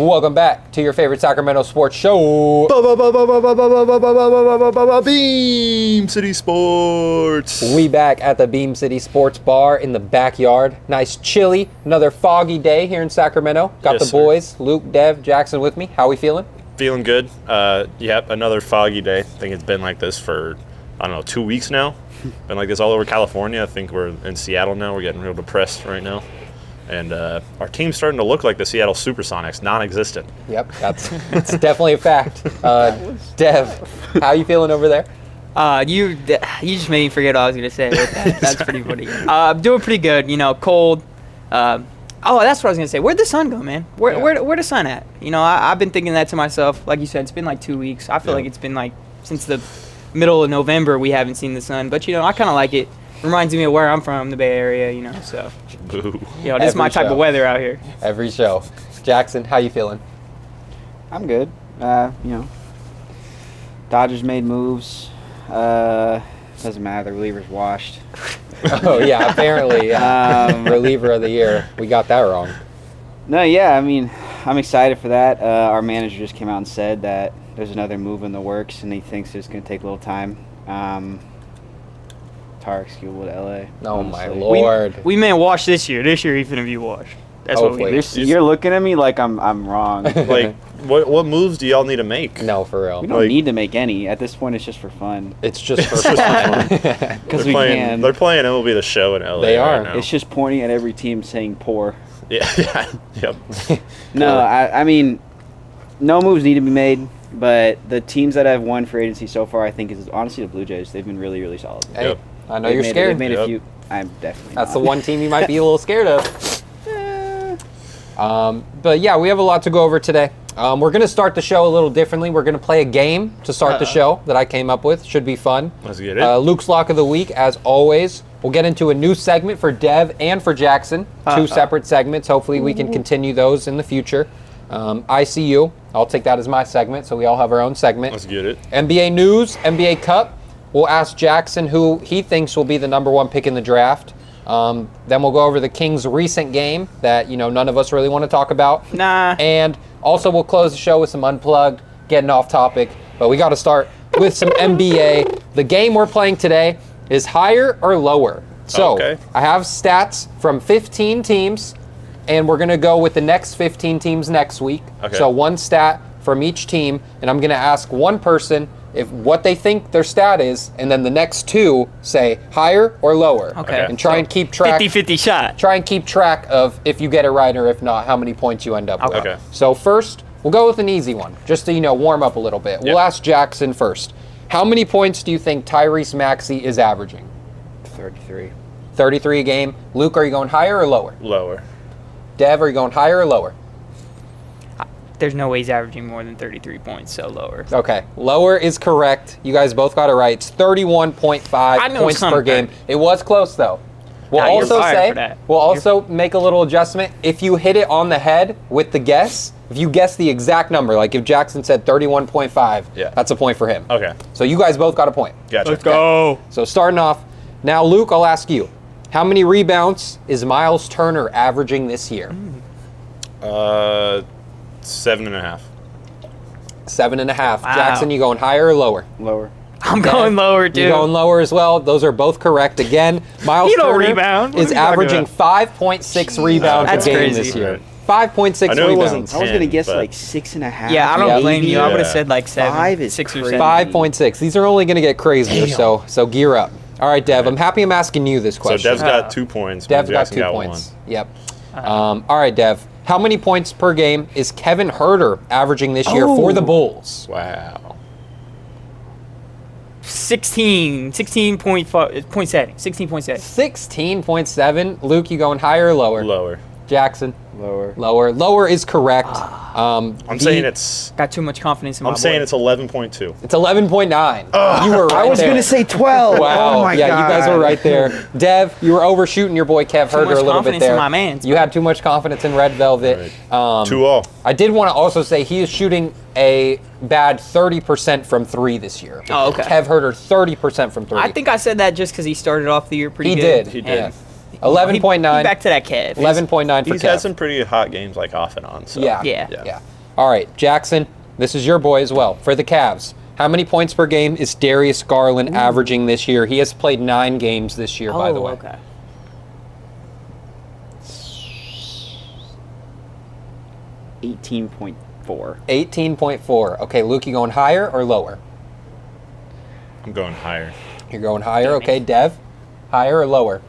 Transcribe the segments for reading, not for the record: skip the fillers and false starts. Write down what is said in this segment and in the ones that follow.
Welcome back to your favorite Sacramento sports show. Beam City Sports. We back at the Beam City Sports Bar in the backyard. Nice chilly, another foggy day here in Sacramento. Got Yes, the boys, Luke, Dev, Jackson with me. How we feeling? Feeling good. Yep, another foggy day. I think it's been like this for, 2 weeks now. Been like this all over California. I think we're in Seattle now. We're getting real depressed right now. And our team's starting to look like the Seattle Supersonics, non-existent. Yep, that's definitely a fact. Dev, how you feeling over there? You just made me forget what I was going to say. That's pretty funny. I'm doing pretty good, cold. That's what I was going to say. Where'd the sun go, man? Where the sun at? I've been thinking that to myself. Like you said, it's been like 2 weeks. I feel like it's been like since the middle of November we haven't seen the sun. But, I kind of like it. Reminds me of where I'm from, the Bay Area, so. Boo. This is my type of weather out here. Every show. Jackson, how you feeling? I'm good. Dodgers made moves. Doesn't matter. The reliever's washed. Oh, yeah, apparently. Reliever of the year. We got that wrong. No, yeah, I'm excited for that. Our manager just came out and said that there's another move in the works, and he thinks it's going to take a little time. Tarek Skubal to LA. Oh, my Lord. We may wash this year. This year he's going to be washed. That's Hopefully. what we You're looking at me like I'm wrong. Like, what moves do y'all need to make? No, for real. We don't need to make any. At this point, it's just for fun. It's just for fun. Because we can. They're playing MLB The Show in LA. They are. Right now. It's just pointing at every team saying poor. Yeah. Yep. No, I mean, no moves need to be made. But the teams that have won for agency so far, I think, is honestly the Blue Jays. They've been really, really solid. Hey, Yep. I know you're scared. They've made a few. I'm definitely That's not. the one team you might be a little scared of. But yeah, we have a lot to go over today. We're going to start the show a little differently. We're going to play a game to start the show that I came up with. Should be fun. Let's get it. Luke's Lock of the Week, as always. We'll get into a new segment for Dev and for Jackson. Two separate segments. Hopefully we can continue those in the future. ICU. I'll take that as my segment, so we all have our own segment. Let's get it. NBA news, NBA Cup. We'll ask Jackson who he thinks will be the number one pick in the draft. Then we'll go over the Kings' recent game that, none of us really want to talk about. Nah. And also we'll close the show with some Unplugged, getting off topic. But we got to start with some NBA. The game we're playing today is higher or lower. So I have stats from 15 teams, and we're going to go with the next 15 teams next week. Okay. So one stat from each team, and I'm going to ask one person what they think their stat is, and then the next two say higher or lower. Okay. And try and keep track. 50-50 shot. Try and keep track of if you get it right or if not, how many points you end up with. Okay. So first, we'll go with an easy one, just to warm up a little bit. We'll ask Jackson first. How many points do you think Tyrese Maxey is averaging? 33. 33 a game. Luke, are you going higher or lower? Lower. Dev, are you going higher or lower? There's no way he's averaging more than 33 points, so lower. Okay, lower is correct. You guys both got it right. It's 31.5 points per game. It was close though. We'll also make a little adjustment. If you hit it on the head with the guess, if you guess the exact number, like if Jackson said 31.5, that's a point for him. Okay. So you guys both got a point. Gotcha. Let's go. So starting off, now Luke, I'll ask you. How many rebounds is Miles Turner averaging this year? 7.5. 7.5. Wow. Jackson, you going higher or lower? Lower. I'm going lower, dude. You're going lower as well. Those are both correct. Again, Miles He don't Turner rebound. What is are you talking averaging about? 5.6 rebounds That's a game crazy. this year. Right. 5.6 I knew it wasn't rebounds. I was going to guess but- like 6.5. Yeah, I don't Yeah, blame you. I would have yeah. said like 7. 5 is 6 or crazy. 7. 5.6. These are only going to get crazier, so gear up. All right, Dev, I'm happy I'm asking you this So question. Dev's got 2 points. Dev's got Jackson 2 got points. Yep. All right, Dev. How many points per game is Kevin Huerter averaging this year for the Bulls? 1. Wow. 16.7. 16.7. Luke, you going higher or lower? Lower. Jackson? Lower. Lower. Lower is correct. I'm saying it's Got too much confidence in my I'm saying boy. it's 11.2. It's 11.9. You were right I was there. going to say 12. Wow. Oh my yeah, God. you guys were right there. Dev, you were overshooting your boy Kev Huerter much a little bit confidence there. in my mans, You had too much confidence in Red Velvet. Right. 2-all. I did want to also say he is shooting a bad 30% from 3 this year. Oh, okay. Kev Huerter, 30% from 3. I think I said that just because he started off the year pretty he good. did. He did. Yeah. 11.9. Back to that Kev. 11.9 for He's Kev. had some pretty hot games, like off and on. So. Yeah. All right, Jackson, this is your boy as well. For the Cavs, how many points per game is Darius Garland averaging this year? He has played 9 games this year, by the way. Okay. 18.4. 18.4. Okay, Luke, you going higher or lower? I'm going higher. You're going higher. Okay, Dev, higher or lower?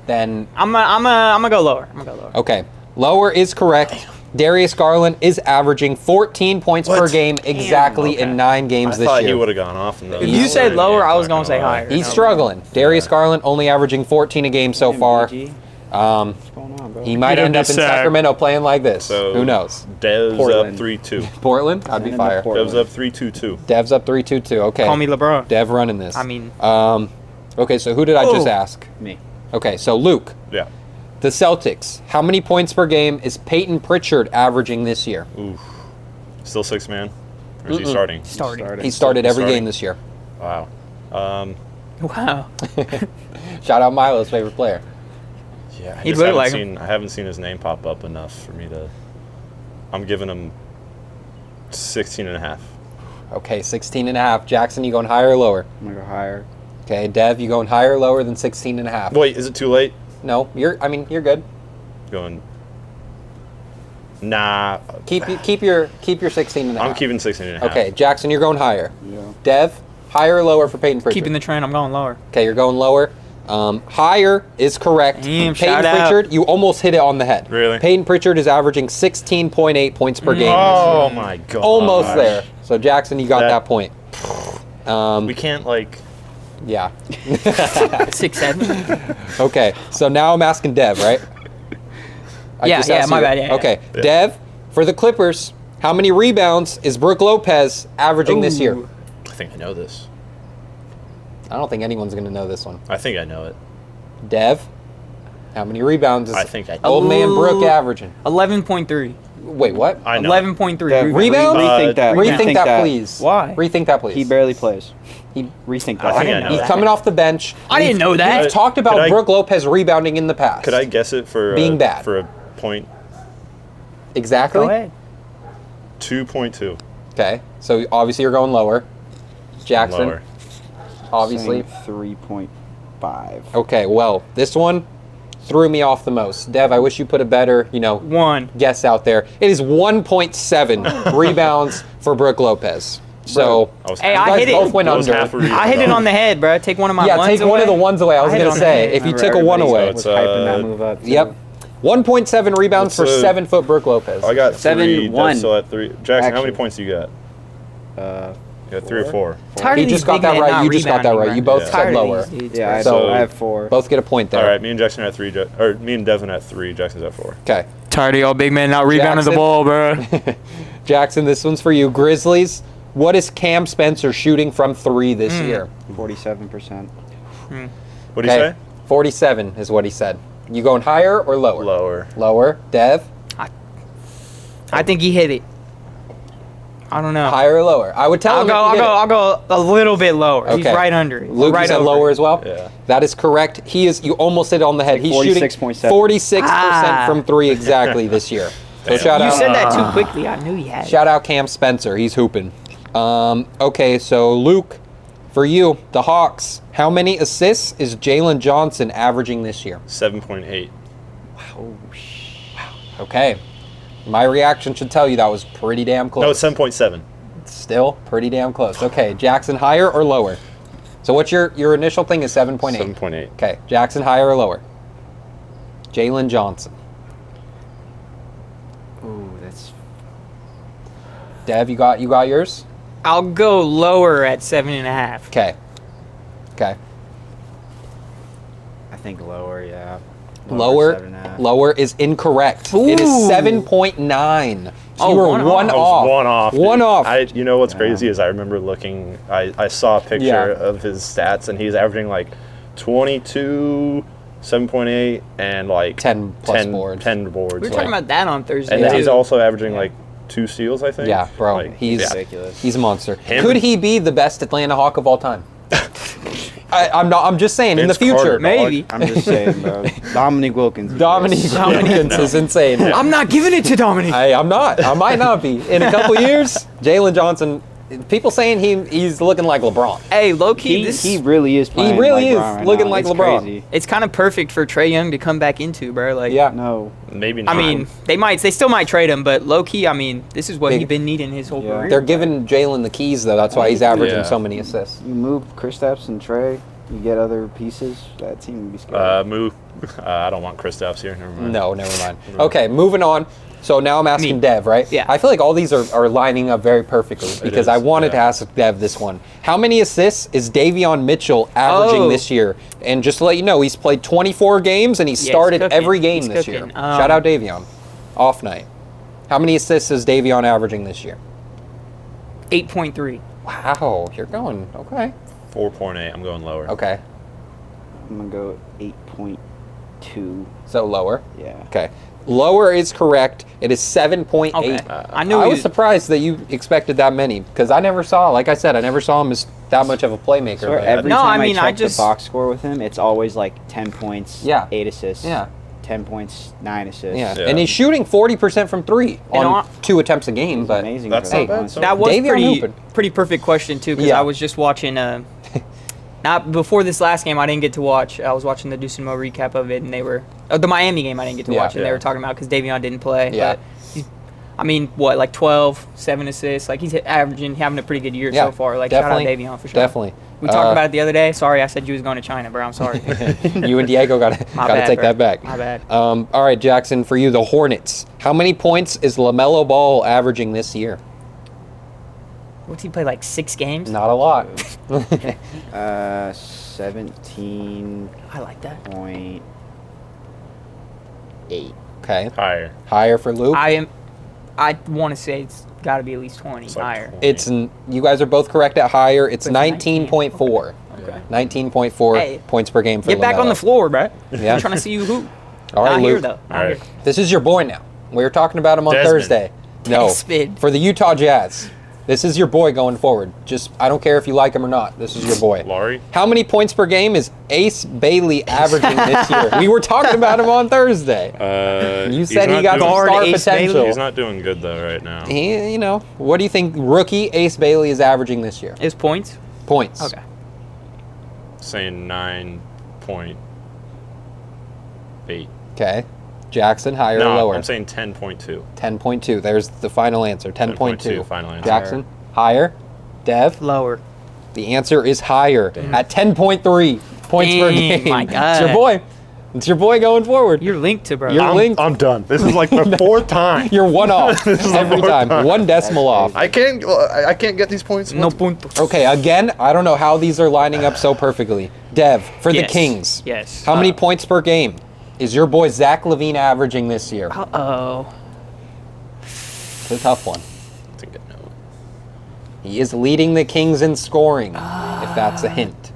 Then I'm gonna go lower. okay, lower is correct. Darius Garland is averaging 14 points per game exactly in 9 games I this thought year. he would have gone off in those. If you said lower, I was gonna say lie. higher. He's struggling. Darius Garland only averaging 14 a game so far. MBG. What's going on, bro? He might end up in Sacramento playing like this. So who knows? Dev's Portland. up 3-2. Portland? I'd be Send him to fire. Portland. Dev's up 3-2-2. Dev's up 3-2-2. Okay. Call me LeBron. Dev running this. I mean- okay, so who did I just ask? Me. Okay, so Luke, Yeah. the Celtics, how many points per game is Peyton Pritchard averaging this year? Ooh. Still 6-man? Or is he starting? Starting. He started every Starting. game this year. Wow. Wow. Shout out Milo's favorite player. Yeah, He'd look like I haven't seen his name pop up enough for me to. I'm giving him 16.5. Okay, 16.5. Jackson, you going higher or lower? I'm going to go higher. Okay, Dev, you going higher or lower than 16.5? Wait, is it too late? No, you're good. Going. Nah. Keep your 16.5. I'm keeping 16.5. Okay, Jackson, you're going higher. Yeah. Dev, higher or lower for Peyton Pritchard? Keeping the trend, I'm going lower. Okay, you're going lower. Higher is correct. Damn, Peyton shout out. Pritchard, you almost hit it on the head. Really? Peyton Pritchard is averaging 16.8 points per game. Oh my god. Almost there. So Jackson, you got that point. We can't like. Yeah. 6'7". Okay, so now I'm asking Dev, right? I Yeah, just yeah, asked my you. bad, yeah, Okay, yeah. Dev, for the Clippers, how many rebounds is Brook Lopez averaging this year? I think I know this. I don't think anyone's going to know this one. I think I know it. Dev, how many rebounds is I think I old man Brook averaging? 11.3. Wait, what? I know. 11.3 Dev, Rebounds? Rethink that. Rethink that, please. Why? Rethink that, please. He barely plays. He- Rethink I that. think I know He's that. coming off the bench. I didn't know that. We've talked about Could I- Brook Lopez rebounding in the past. Could I guess it for Being bad. for a point? Exactly. Go ahead. 2.2. Okay, so obviously you're going lower. Jackson, Lower. obviously. 3.5. Okay, well, this one threw me off the most. Dev, I wish you put a better, 1. guess out there. It is 1.7 rebounds for Brook Lopez. So, Hey, you I guys hit both it. went That was under. half a rebound. I hit it on the head, bro. Take one of my Yeah, ones take one of the away. ones away. I was I hit going on to the say, head. if you Remember took a one everybody away. So was hyping that move up. too. Yep. 1.7 rebounds for What's 7-foot Brook Lopez. I got 3. 7-1. Dev's still at 3. Jackson, how many Actually. points you got? You got 3 or 4. Tired He of just these got big that men right. not You just got that rebounding, right. You bro. both Yeah. said Tired of lower. these dudes, Yeah, bro. I, So- I have 4. Both get a point there. All right, me and Jackson are at 3. Or me and Devin at 3. Jackson's at 4. Okay. Tired of y'all big men not rebounding Jackson. the ball, bro. Jackson, this one's for you. Grizzlies, what is Cam Spencer shooting from 3 this year? 47%. What do you say? 47 is what he said. You going higher or lower? Lower. Lower. Dev, I think he hit it. I don't know. higher or lower? I would tell him if he did it. I'll go a little bit lower. He's Okay. right under it. Luke, right you said over lower it. as well? Yeah. That is correct. You almost hit it on the head. Like He's shooting 46.7. 46% from 3 exactly this year. So Damn. shout You out. said that too quickly. I knew he had it. Shout out Cam Spencer. He's hooping. Okay, so Luke, for you, the Hawks, how many assists is Jalen Johnson averaging this year? 7.8. Okay. My reaction should tell you that was pretty damn close. No, it's 7.7. Still pretty damn close. Okay, Jackson, higher or lower? So what's your initial thing is 7.8? 7.8. Okay, Jackson, higher or lower? Jalen Johnson. Ooh, that's... Dev, you got yours? I'll go lower at 7.5. Okay. I think lower, yeah. Lower 7.5. lower is incorrect. It is Ooh. 7.9. So Oh, you were one one off. I off. was one off. One dude. off. You know what's crazy is I remember looking. I saw a picture Yeah. of his stats, and he's averaging like 22, 7.8, and like 10 plus boards. 10 boards. We were like- talking about that on Thursday. And then he's too. also averaging like 2 steals, I think. Yeah, bro. Like, He's yeah. ridiculous. He's a monster. Him- Could he be the best Atlanta Hawk of all time? I'm not. I'm just saying, in the Vince future, Carter, maybe. I'm just saying, bro. Dominique Wilkins. Dominique Wilkins is insane. I'm not giving it to Dominique. I'm not. I might not be. In a couple years, Jalen Johnson. People saying he's looking like LeBron. Hey, low key, He really is playing. He really is right looking now. like It's LeBron. Crazy. it's kind of perfect for Trae Young to come back into, bro. Like, Yeah. No. Maybe not. I mean, they still might trade him, but low key, I mean, this is what Big- he's been needing his whole career. They're giving Jalen the keys though. That's why he's averaging Yeah. so many assists. You move Kristaps and Trey. You get other pieces. That team would be scary. Moo. I don't want Kristaps here. Never mind. No, never mind. Okay, moving on. So now I'm asking Dev, right? Yeah. I feel like all these are lining up very perfectly because is, I wanted to yeah. ask Dev this one. How many assists is Davion Mitchell averaging this year? And just to let you know, he's played 24 games and he started cooking. every game He's this cooking. year. Shout out Davion. Off night. How many assists is Davion averaging this year? 8.3. Wow, you're going, okay. 4.8. I'm going lower. Okay, I'm gonna go 8.2. so lower. Yeah. Okay. Lower is correct. It is 7.8. Okay. I knew I he was surprised that you expected that many because I never saw, like I said, I never saw him as that much of a playmaker. Swear, but- every No, time I mean, I I check just- the box score with him, it's always like 10 points, Yeah. 8 assists, Yeah. 10 points, 9 assists. Yeah. Yeah. And he's shooting 40% from three And on 2 attempts a game. But Amazing. That's for not bad, honestly. so- That was Davion pretty perfect question too, because Yeah. I was just watching. Not before this last game, I didn't get to watch. I was watching the Deuce and Mo recap of it, and they were the Miami game. I didn't get to Yeah. watch, and they Yeah. were talking about because Davion didn't play. Yeah. But I mean, what, like 12, 7 assists? Like, he's having a pretty good year Yeah, so far. Like, definitely, shout out Davion for sure. definitely. We talked about it the other day. Sorry, I said you was going to China, bro. I'm sorry. You and Diego got to bad, take bro. that back. My bad. All right, Jackson, for you, the Hornets. How many points is LaMelo Ball averaging this year? What's he play, like 6 games? Not a lot. 17.8. I like that. Okay. Higher. Higher for Luke. I want to say it's got to be at least 20 It's like higher. 20. It's you guys are both correct at higher. It's But 19.4. Okay. 19.4 Hey, points per game for Get back on the LaMelo. floor, bro. Yeah. I'm trying to see you hoop. All right, Not here, Luke. though. Not All right. here. This is your boy now. We were talking about him on Desmond. Thursday. No, Desmond. for the Utah Jazz. This is your boy going forward. Just, I don't care if you like him or not. This is your boy. Laurie? How many points per game is Ace Bailey averaging this year? We were talking about him on Thursday. You You said he got some Guard star Ace potential. Bailey? He's not doing good, though, right now. He, what do you think rookie Ace Bailey is averaging this year? His points? Points. Okay. Saying 9.8. Okay. Jackson, higher No, or lower? I'm saying 10.2. 10.2. There's the final answer. 10.2. Final answer. Jackson, higher. Dev, Lower. the answer is higher at 10.3 points per Dang, game. my It's God. your boy. It's your boy going forward. You're linked to, bro. You're linked. I'm done. This is like the fourth time. You're one off every time. One decimal off. I can't get these points. no puntos. Okay, again, I don't know how these are lining up so perfect's Dev, for the Yes. Kings. Yes. How many points per game is your boy Zach LaVine averaging this year? Uh-oh. It's a tough one. I think I know. He is leading the Kings in scoring, if that's a hint.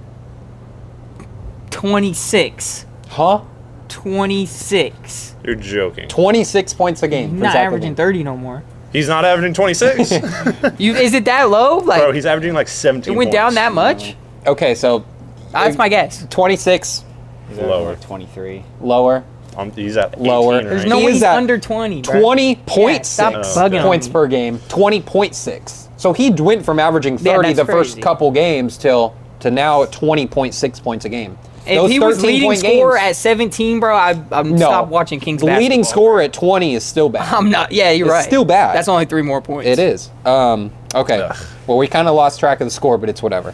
26. Huh? 26. You're joking. 26 points a game. He's for not Zach averaging LaVine. 30 no more. He's not averaging 26. Is it that low? Like, Bro, he's averaging like 17 it went down points. that much? Okay, so That's my guess. 26 He's over Lower. like 23. lower, He's at 18 Lower. right There's He no way is he's at under 20, bro. 20.6 stop bugging points on me. per game, 20.6. So he went from averaging 30 that's the first crazy. couple games to now at 20.6 points a game. If Those he was leading 13-point scorer games- at 17, bro, I'm No. stop watching Kings The leading basketball. scorer at 20 is still bad. I'm not. Yeah, you're It's right. still bad. That's only 3 more points. It is. Okay. Ugh. Well, we kind of lost track of the score, but it's whatever.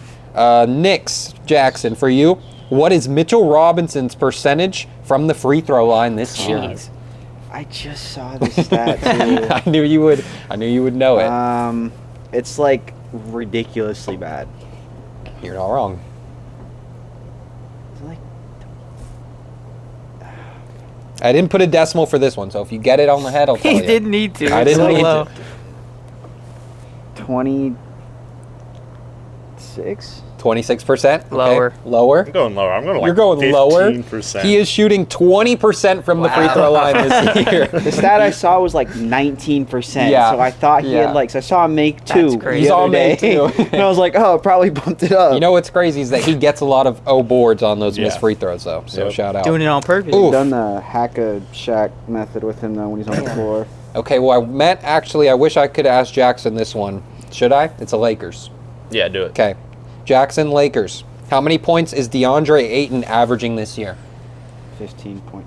Knicks, Jackson, for you, what is Mitchell Robinson's percentage from the free throw line this year? Jeez. I just saw this stat too. I knew you would. I knew you would know it. It's like ridiculously bad. You're not wrong. It's like I didn't put a decimal for this one, so if you get it on the head, I'll tell He you. didn't need to. I It's didn't so need low. to. 26. 26%. Okay. Lower. Lower. I'm going lower. I'm going like You're going 15%. lower. He is shooting 20% from the free throw line this year. The stat I saw was like 19%. Yeah. So I thought he had like, so I saw him make 2. That's crazy. He's all made 2. And I was like, oh, probably bumped it up. You know what's crazy is that he gets a lot of boards on those missed Yeah. free throws, though. So shout out. Doing it on purpose. Ooh. I've done the hack-a-shack method with him, though, when he's on the floor. Okay, well, I wish I could ask Jackson this one. Should I? It's a Lakers. Yeah, do it. Okay. Jackson, Lakers. How many points is DeAndre Ayton averaging this year? 15.6.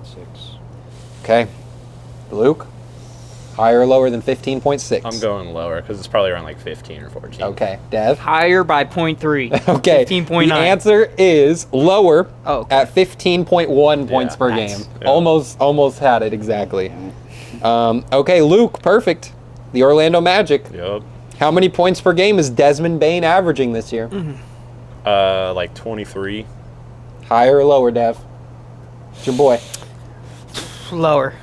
Okay. Luke? Higher or lower than 15.6? I'm going lower because it's probably around like 15 or 14. Okay. Dev? Higher by 0.3. Okay. 15.9. The answer is lower okay. at 15.1 points per nice. game. Yeah. Almost had it exactly. Okay, Luke, perfect. The Orlando Magic. Yep. How many points per game is Desmond Bane averaging this year? Like 23. Higher or lower, Dev? It's your boy. Lower.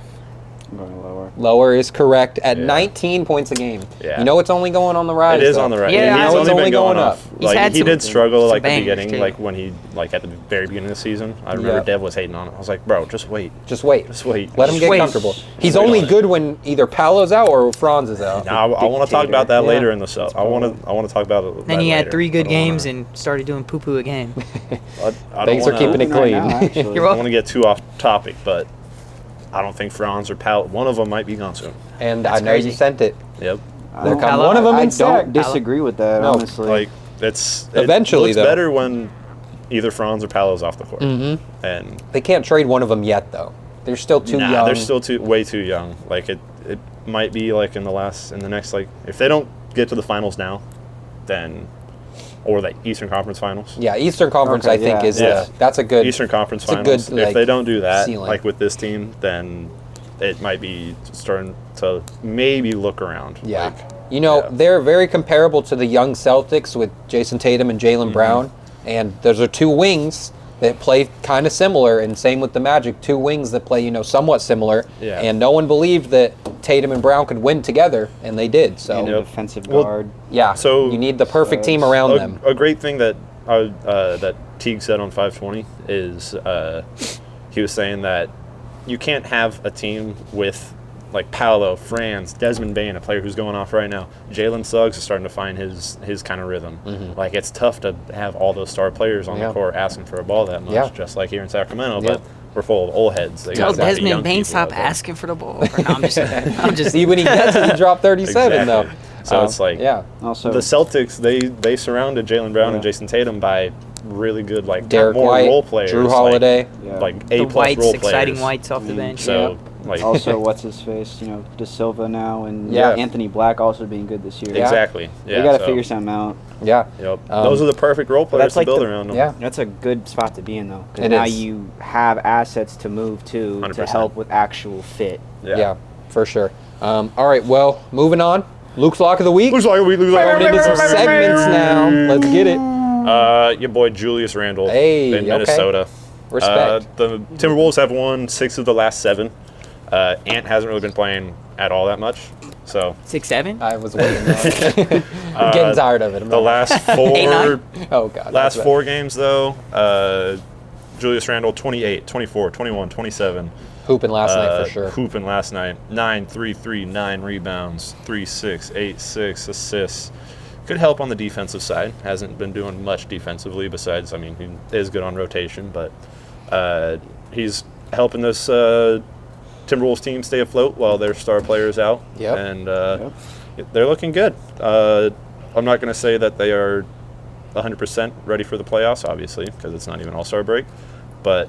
I'm going lower. Lower is correct at Yeah. 19 points a game. Yeah. You know it's only going on the rise. It is though. on the right. Yeah, he's I only know. been going up. He's Like had he some- did struggle some like the bangers, beginning, too. like when he like at the very beginning of the season. I remember Yep. Dev was hating on it. I was like, bro, just wait. Just wait. Just wait. Let him get wait. comfortable. He's wait only on it. good when either Paolo's out or Franz is out. Now I want to talk about that Yeah. later in the show. I want to talk about it. Then that he had later. 3 good I don't games wanna- and started doing poo-poo a game. I Thanks don't for keeping it Right clean. now, actually. You're I don't want to get too off topic, but I don't think Franz or Paolo, one of them might be gone soon. And That's I know crazy. you sent it. Yep. There I come don't- one of them I in don't sack. disagree with that, No. honestly. Like Eventually, it though. looks better when either Franz or Paolo's off the court. Mhm. And They can't trade one of them yet, though. They're still too young. they're still way too young. Like it might be like in the next like if they don't get to the finals now, then or the Eastern Conference Finals. Yeah, Eastern Conference, Okay, I think, yeah. is Yeah. that's a good. Eastern Conference it's a Finals. good, If like, they don't do that, ceiling. like with this team, then it might be starting to maybe look around. Yeah. Like, You know, yeah. they're very comparable to the young Celtics with Jason Tatum and Jaylen Brown. And those are 2 wings that play kind of similar. And same with the Magic, 2 wings that play, somewhat similar. Yeah. And no one believed that Tatum and Brown could win together, and they did. So, and a Yep. defensive Well, guard. yeah, So- you need the perfect team around them. A great thing that that Teague said on 520 is he was saying that you can't have a team with like Paolo, Franz, Desmond Bane, a player who's going off right now. Jalen Suggs is starting to find his kind of rhythm. Like it's tough to have all those star players on Yeah. the court asking for a ball that much, Yeah. just like here in Sacramento. Yeah. But we're full of old heads. They Tell got a bunch of Desmond young Bane people stop out there. asking for the ball. No, I'm just See, when he gets it, he dropped 37, Exactly. though. So it's like yeah. Also, the Celtics, they surrounded Jaylen Brown and Yeah. Jason Tatum by really good like Derek more White, role players, Drew like- Holiday. yeah. like the A plus Whites, role exciting players. Whites off the bench. So like also, what's his face? De Silva now, and Yeah. Anthony Black also being good this year. Yeah. exactly, yeah. They got to so, figure something out. Yeah. Yep. Um, Those are the perfect role players that's to like build the- around them. Yeah. That's a good spot to be in, though. It Because now is. you have assets to move to 100%. help with actual fit. Yeah, for sure. All right, well, moving on. Luke's Lock of the Week. Looks like we lose like Going into some segments now. Let's get it. your boy Julius Randle Hey, in okay. Minnesota. Respect. The Timberwolves have won 6 of the last 7. Ant hasn't really been playing at all that much. So 6'7". I was waiting. I'm getting tired of it. I'm the not- last 4 Oh, God. last that's 4 games though, Julius Randle 28, 24, 21, 27. bad. Hooping last night for sure. Hooping last night. 9, 3, 3, 9 rebounds, 3, 6, 8, 6 assists. Good help on the defensive side. Hasn't been doing much defensively besides, I mean, he is good on rotation, but he's helping this Timberwolves team stay afloat while their star player's out. Yep. And they're looking good. I'm not going to say that they are 100% ready for the playoffs, obviously, because it's not even All-Star break, but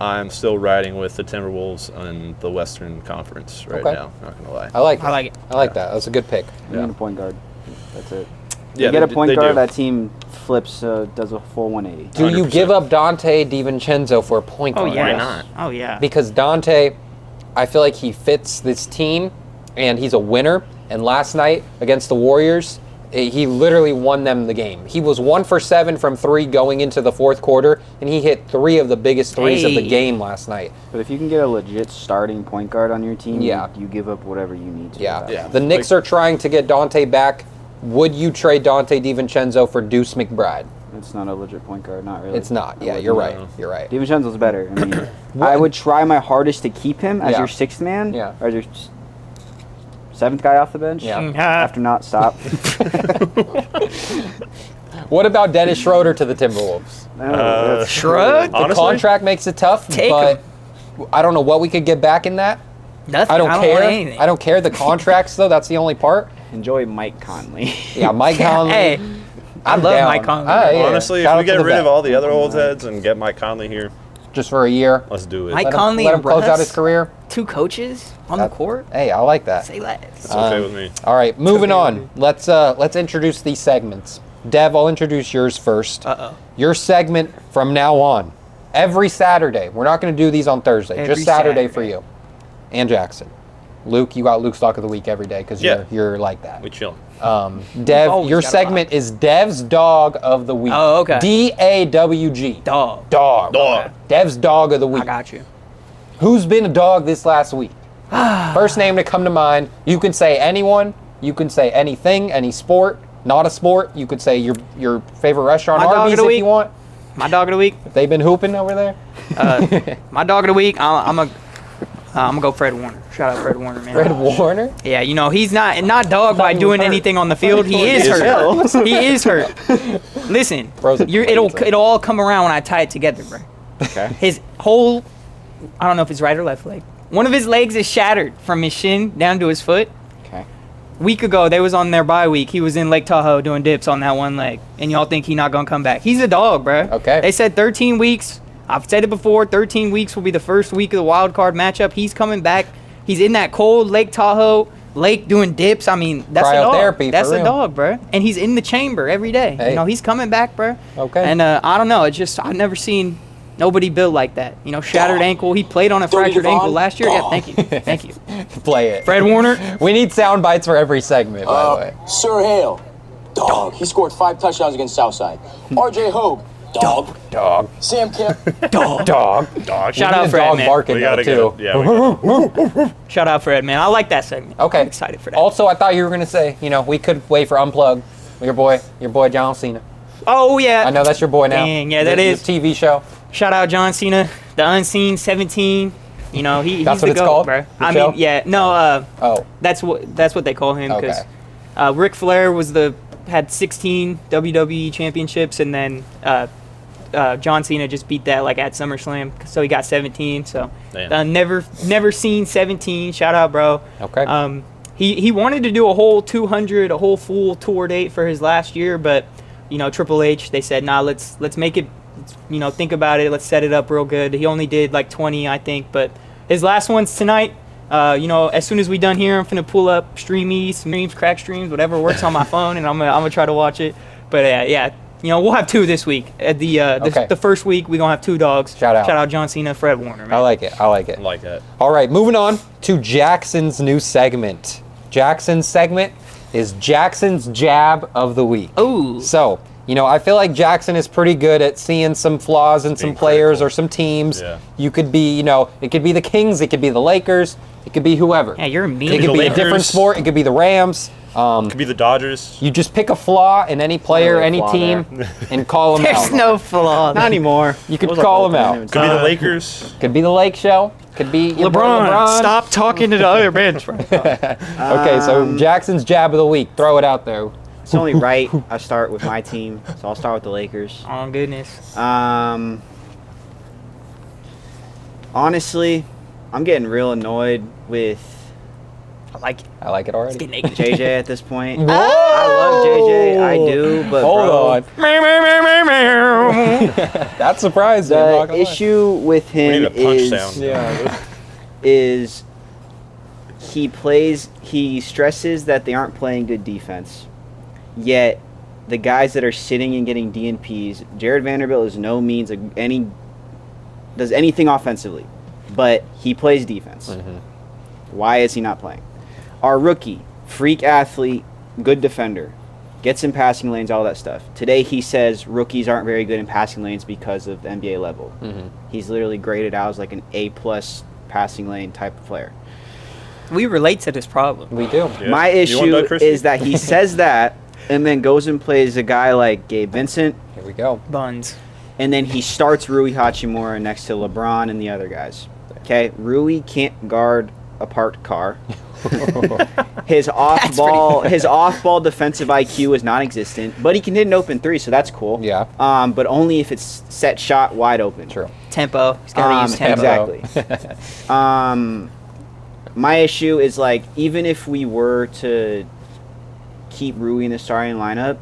I'm still riding with the Timberwolves in the Western Conference right Okay. now. Not gonna lie. I like it. I like it. I like that. That's a good pick. You need a point guard. That's it. Yeah, you get a they- point they guard, do. that team flips, does a full 180. Do you 100%. give up Dante DiVincenzo for a point Oh guard? yeah. Why not? Oh yeah. Because Dante, I feel like he fits this team, and he's a winner. And last night against the Warriors, he literally won them the game. He was 1 for 7 from 3 going into the fourth quarter, and he hit 3 of the biggest threes of the Hey. game last night. But if you can get a legit starting point guard on your team, Yeah. you give up whatever you need to. Yeah. Yeah. The Knicks are trying to get Dante back. Would you trade Dante DiVincenzo for Deuce McBride? It's not a legit point guard, not really. It's not. Yeah, you're right. You're right. DiVincenzo's better. I mean, I would try my hardest to keep him as your sixth man. Yeah. Or as your seventh guy off the bench. Yeah. After not stop. What about Dennis Schroeder to the Timberwolves? Shrug? The contract makes it tough, but I don't know what we could get back in that. Nothing. I don't care. Want anything. I don't care. The contracts, though, that's the only part. Enjoy Mike Conley. Yeah, Mike Conley. Hey, I love down. Mike Conley. Honestly, if we get rid of all the other old heads and get Mike Conley here, just for a year, let's do it. Mike Conley let him and close Russ, out his career. 2 coaches on the court. Hey, I like that. Say less. It's okay with me. All right, moving on. Let's introduce these segments. Dev, I'll introduce yours first. Your segment from now on, every Saturday. We're not going to do these on Thursday. Just Saturday for you and Jackson. Luke, you got Luke's Dock of the Week every day because you're like that. We chilling. Dev, your segment is Dev's Dog of the Week. Oh, okay. DAWG. Dog. Okay. Dev's Dog of the Week. I got you. Who's been a dog this last week? First name to come to mind. You can say anyone. You can say anything, any sport, not a sport. You could say your favorite restaurant, Arby's, if you want. My dog of the week. If they've been hooping over there. My dog of the week. I'm gonna go Fred Warner. Shout out Fred Warner, man. Fred Warner? Yeah, you know he's not dog by doing anything on the field. He is hurt. He is hurt. Listen, it'll all come around when I tie it together, bro. Okay. His whole, I don't know if it's right or left leg. One of his legs is shattered from his shin down to his foot. Okay. Week ago, they was on their bye week. He was in Lake Tahoe doing dips on that one leg, and y'all think he not gonna come back? He's a dog, bro. Okay. They said 13 weeks. I've said it before. 13 weeks will be the first week of the wild card matchup. He's coming back. He's in that cold Lake Tahoe lake doing dips. I mean, that's a dog. Cryotherapy, That's for a real. dog, bro. And he's in the chamber every day. Hey. You know, he's coming back, bro. Okay. And I don't know. It's just I've never seen nobody built like that. You know, shattered ankle. He played on a fractured ankle last year. Yeah, thank you. Thank you. Play it. Fred Warner. We need sound bites for every segment, by the way. Sir Hale, dog. He scored 5 touchdowns against Southside. R.J. Hogue, dog. Sam Kemp, Dog. Shout out Fred, dog man. barking We now, gotta too. get it. Yeah, Shout out Fred, man. I like that segment. Okay. I'm excited for that. Also, I thought you were going to say, we could wait for Unplugged. Your boy John Cena. Oh, yeah. I know that's your boy now. Dang, yeah, that is. The TV show. Shout out John Cena, the Unseen 17. You know, he's That's the what it's GOAT, called? bro. The I show? mean, yeah, no, Oh. that's what they call him because Okay. Ric Flair had 16 WWE championships, and then John Cena just beat that like at SummerSlam, so he got 17. So never seen 17. Shout out, bro. Okay. He wanted to do a whole full tour date for his last year, but Triple H, they said, nah, let's make it, think about it, let's set it up real good. He only did like 20, I think, but his last one's tonight. As soon as we done here, I'm finna pull up streams, crack streams, whatever works on my phone, and I'm gonna try to watch it. But yeah, we'll have 2 this week. At the first week, we gonna have 2 dogs. Shout out John Cena, Fred Warner, man. I like it. I like that. All right, moving on to Jackson's new segment. Jackson's segment is Jackson's Jab of the Week. Ooh. So, I feel like Jackson is pretty good at seeing some flaws in some players critical. or some teams. Yeah. You could be, it could be the Kings, it could be the Lakers, it could be whoever. Yeah, you're mean. It could be a different sport, it could be the Rams. Could be the Dodgers. You just pick a flaw in any player, any team, and call them out. There's no flaw. Not anymore. You could call them out. Could be the Lakers. Could be the Lake Show. Could be your boy LeBron. Stop talking to the other bench. Okay, so Jackson's Jab of the Week. Throw it out there. It's only right I start with my team, so I'll start with the Lakers. Oh, goodness. Honestly, I'm getting real annoyed with I like it. I like it already. Get naked. JJ at this point. Whoa! I love JJ, I do, but Hold bro, on. That's surprising. I'm not the gonna lie. issue with We him need a punch sound. is he stresses that they aren't playing good defense. Yet the guys that are sitting and getting DNPs, Jared Vanderbilt is no means does anything offensively, but he plays defense. Mm-hmm. Why is he not playing? Our rookie, freak athlete, good defender, gets in passing lanes, all that stuff. Today he says rookies aren't very good in passing lanes because of the NBA level. Mm-hmm. He's literally graded out as like an A+ passing lane type of player. We relate to this problem. We do. Yeah. My You want issue that, Christy? is that he says that and then goes and plays a guy like Gabe Vincent, we go. Buns. And then he starts Rui Hachimura next to LeBron and the other guys. Okay, Rui can't guard a parked car. His off-ball defensive IQ is non-existent, but he can hit an open three, so that's cool. Yeah. But only if it's set shot wide open. True. Tempo. He's got to use tempo. Exactly. My issue is, like, even if we were to keep Rui in the starting lineup,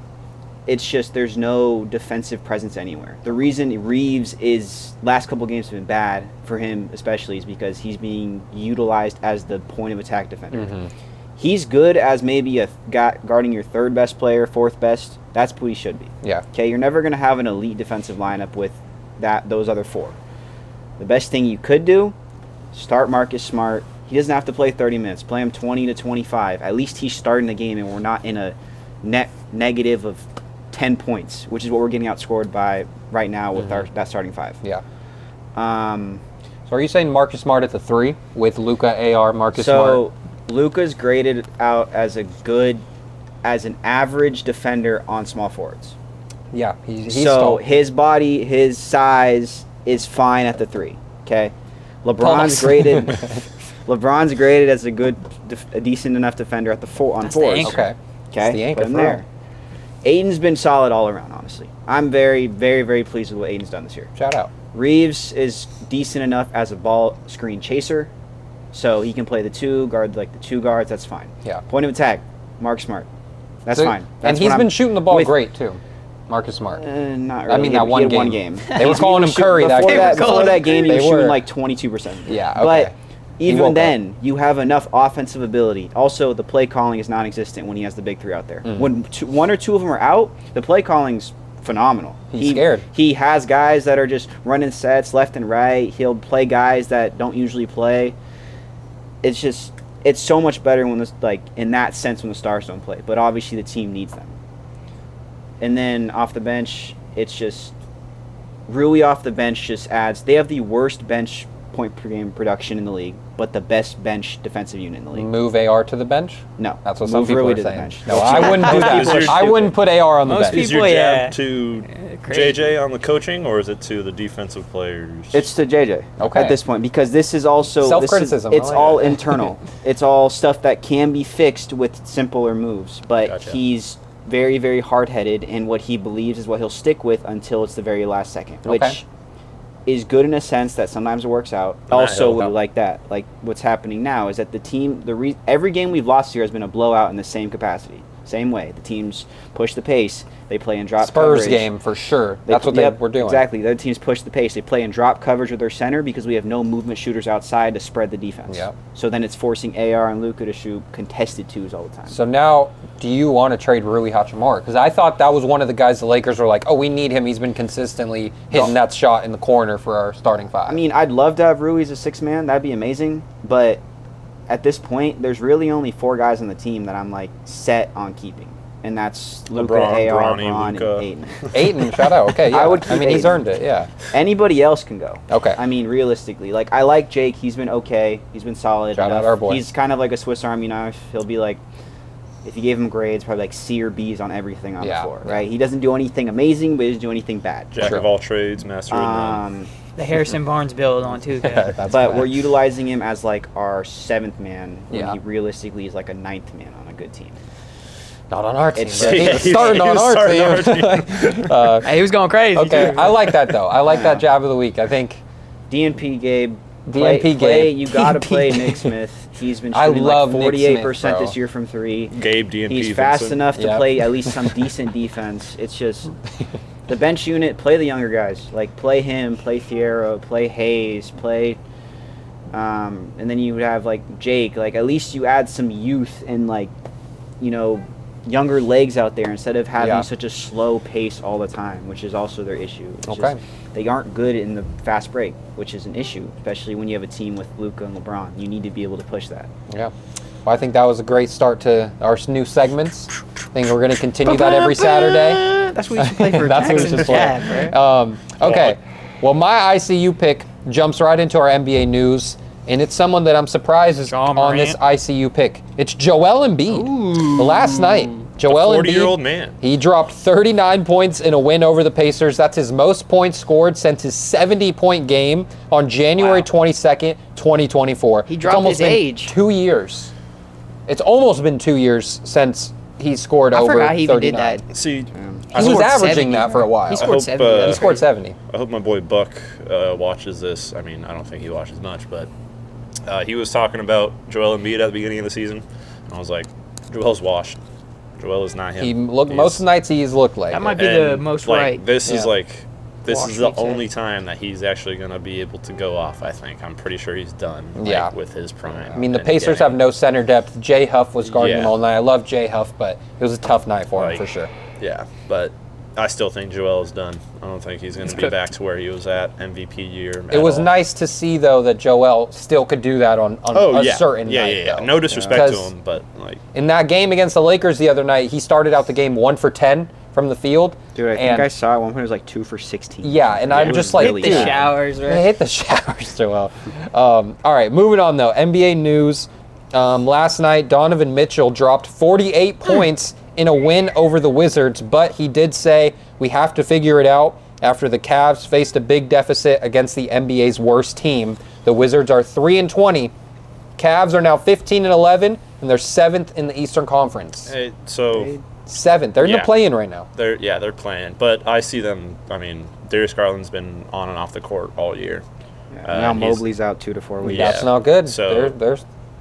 it's just there's no defensive presence anywhere. The reason Reeves is last couple games have been bad for him, especially, is because he's being utilized as the point of attack defender. Mm-hmm. He's good as maybe a guarding your third best player, fourth best. That's what he should be. Yeah. Okay, you're never going to have an elite defensive lineup with those other four. The best thing you could do, start Marcus Smart. He doesn't have to play 30 minutes. Play him 20 to 25. At least he's starting the game, and we're not in a net negative of 10 points, which is what we're getting outscored by right now with that starting five. Yeah. So are you saying Marcus Smart at the 3 with Luka, AR, Marcus Smart? So Luka's graded out as an average defender on small forwards. Yeah, he's so tall. his body, his size is fine at the 3. Okay, LeBron's graded as a decent enough defender at the 4 on 4s. Okay. Okay, the anchor put him there. Aiden's been solid all around, honestly. I'm very, very, very pleased with what Aiden's done this year. Shout out. Reeves is decent enough as a ball screen chaser, so he can play the 2, guard like the 2 guards. That's fine. Yeah. Point of attack, Mark Smart. That's fine. And he's been shooting the ball great too, Marcus Smart. Not really. I mean, that one game. They were He's calling him Curry that game. Before that game, he was shooting like 22%. Yeah. Okay. But even then, you have enough offensive ability. Also, the play calling is non-existent when he has the big 3 out there. When 1 or 2 of them are out, the play calling's phenomenal. He's scared. He has guys that are just running sets left and right. He'll play guys that don't usually play. It's so much better when in that sense when the stars don't play. But obviously the team needs them. And then off the bench, it's just Rui off the bench just adds. They have the worst bench point per game production in the league, but the best bench defensive unit in the league. Move AR to the bench? No. That's what some people Rui are to the saying. bench. No, I wouldn't do that. I wouldn't put AR on the bench. Is your jab to JJ on the coaching, or is it to the defensive players? It's to JJ at this point, because this is also self-criticism. It's all internal. It's all stuff that can be fixed with simpler moves, but he's very, very hard-headed, and what he believes is what he'll stick with until it's the very last second, which is good in a sense that sometimes it works out. Also, like that, like what's happening now is that the team, every game we've lost here has been a blowout in the same capacity, same way. The teams push the pace. They play and drop Spurs coverage. game for sure. That's what we're doing. Exactly. The other teams push the pace. They play and drop coverage with their center because we have no movement shooters outside to spread the defense. Yep. So then it's forcing AR and Luka to shoot contested 2s all the time. So now, do you want to trade Rui Hachimura? Because I thought that was one of the guys the Lakers were like, oh, we need him. He's been consistently hitting that shot in the corner for our starting 5. I mean, I'd love to have Rui as a 6-man. That'd be amazing. But at this point, there's really only 4 guys on the team that I'm like set on keeping. And that's Luka, AR, Bron, and Ayton. Ayton, shout out. Okay, yeah. I mean, he's Ayton. earned it, yeah. Anybody else can go. Okay. I mean, realistically. Like, I like Jake. He's been okay. He's been solid. Shout out our boy. He's kind of like a Swiss Army knife. He'll be like, if you gave him grades, probably like C or B's on everything on the floor, right? He doesn't do anything amazing, but he doesn't do anything bad. Jack of all trades, master of none. The Harrison Barnes build on 2K. But we're utilizing him as like our 7th man when he realistically is like a 9th man on a good team. Not on our team. He's starting on our team. He was going crazy. Okay, I like that though. I like that jab of the week. I think DNP Gabe. Gabe. You got to play Nick Smith. He's been shooting like 48% this year from 3. Gabe DNP. He's fast enough to play at least some decent defense. It's just the bench unit. Play the younger guys. Like play him, play Fierro, play Hayes, play. And then you would have like Jake. Like at least you add some youth and like, younger legs out there instead of having such a slow pace all the time, which is also their issue. Just, they aren't good in the fast break, which is an issue, especially when you have a team with Luka and LeBron. You need to be able to push that. Yeah. Well, I think that was a great start to our new segments. I think we're going to continue that every Saturday. That's what you should play for. That's what we should play. Okay. Well, my ICU pick jumps right into our NBA news. And it's someone that I'm surprised is on this ICU pick. It's Joel Embiid. Last night, Joel Embiid, 40-year-old man. He dropped 39 points in a win over the Pacers. That's his most points scored since his 70-point game on January 22nd, 2024. He dropped his age. 2 years. It's almost been 2 years since he scored over 39. I forgot he even did that. See, he was averaging that for a while. He scored 70. He scored 70. I hope my boy Buck watches this. I mean, I don't think he watches much, but he was talking about Joel Embiid at the beginning of the season. And I was like, Joel's washed. Joel is not him. He looked most nights he's looked like that might be the most right. This is the we'd only say. time that he's actually going to be able to go off, I think. I'm pretty sure he's done with his prime. I mean, the Pacers have no center depth. Jay Huff was guarding him all night. I love Jay Huff, but it was a tough night for him for sure. Yeah, but I still think Joel is done. I don't think he's going to be back to where he was at MVP year. It was nice to see, though, that Joel still could do that on a certain night. Yeah. No disrespect to him, but in that game against the Lakers the other night, he started out the game 1 for 10 from the field. Dude, I think I saw at one point it was like 2 for 16. Yeah, and I'm just like, hit the showers, right? Hit the showers, Joel. All right, moving on though. NBA news. Last night, Donovan Mitchell dropped 48 points in a win over the Wizards, but he did say we have to figure it out after the Cavs faced a big deficit against the NBA's worst team. The Wizards are 3-20. Cavs are now 15-11, and they're 7th in the Eastern Conference. So 7th. They're in the play-in right now. They're playing, but I see them. I mean, Darius Garland's been on and off the court all year. Now Mobley's out 2 to 4 weeks. That's not good. So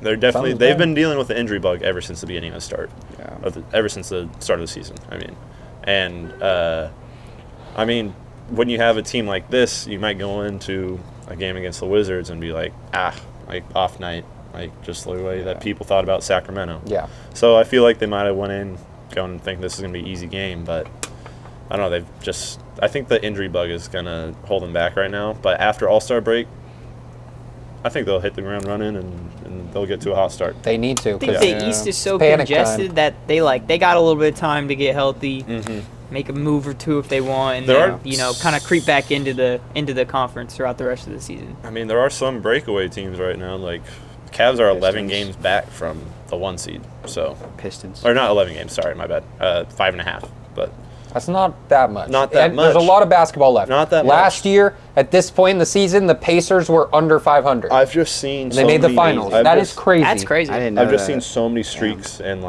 they're definitely they've been dealing with the injury bug ever since the beginning of the start. Ever since the start of the season. I mean, and when you have a team like this, you might go into a game against the Wizards and be like off night, just the way that people thought about Sacramento. Yeah. So I feel like they might have went in going and think this is going to be an easy game, but I don't know. I think the injury bug is going to hold them back right now. But after All-Star break, I think they'll hit the ground running and they'll get to a hot start. They need to. I think the East is so congested that they got a little bit of time to get healthy, make a move or two if they want, and then, kind of creep back into the conference throughout the rest of the season. I mean, there are some breakaway teams right now. Like, the Cavs are 11 games back from the 1 seed. So Pistons. Or not 11 games, sorry, my bad. 5.5. But that's not that much. Not that much. There's a lot of basketball left. Not that much. Last year, at this point in the season, the Pacers were under 500. I've just seen they made the finals. That is crazy. That's crazy. I didn't know I've just seen so many streaks, and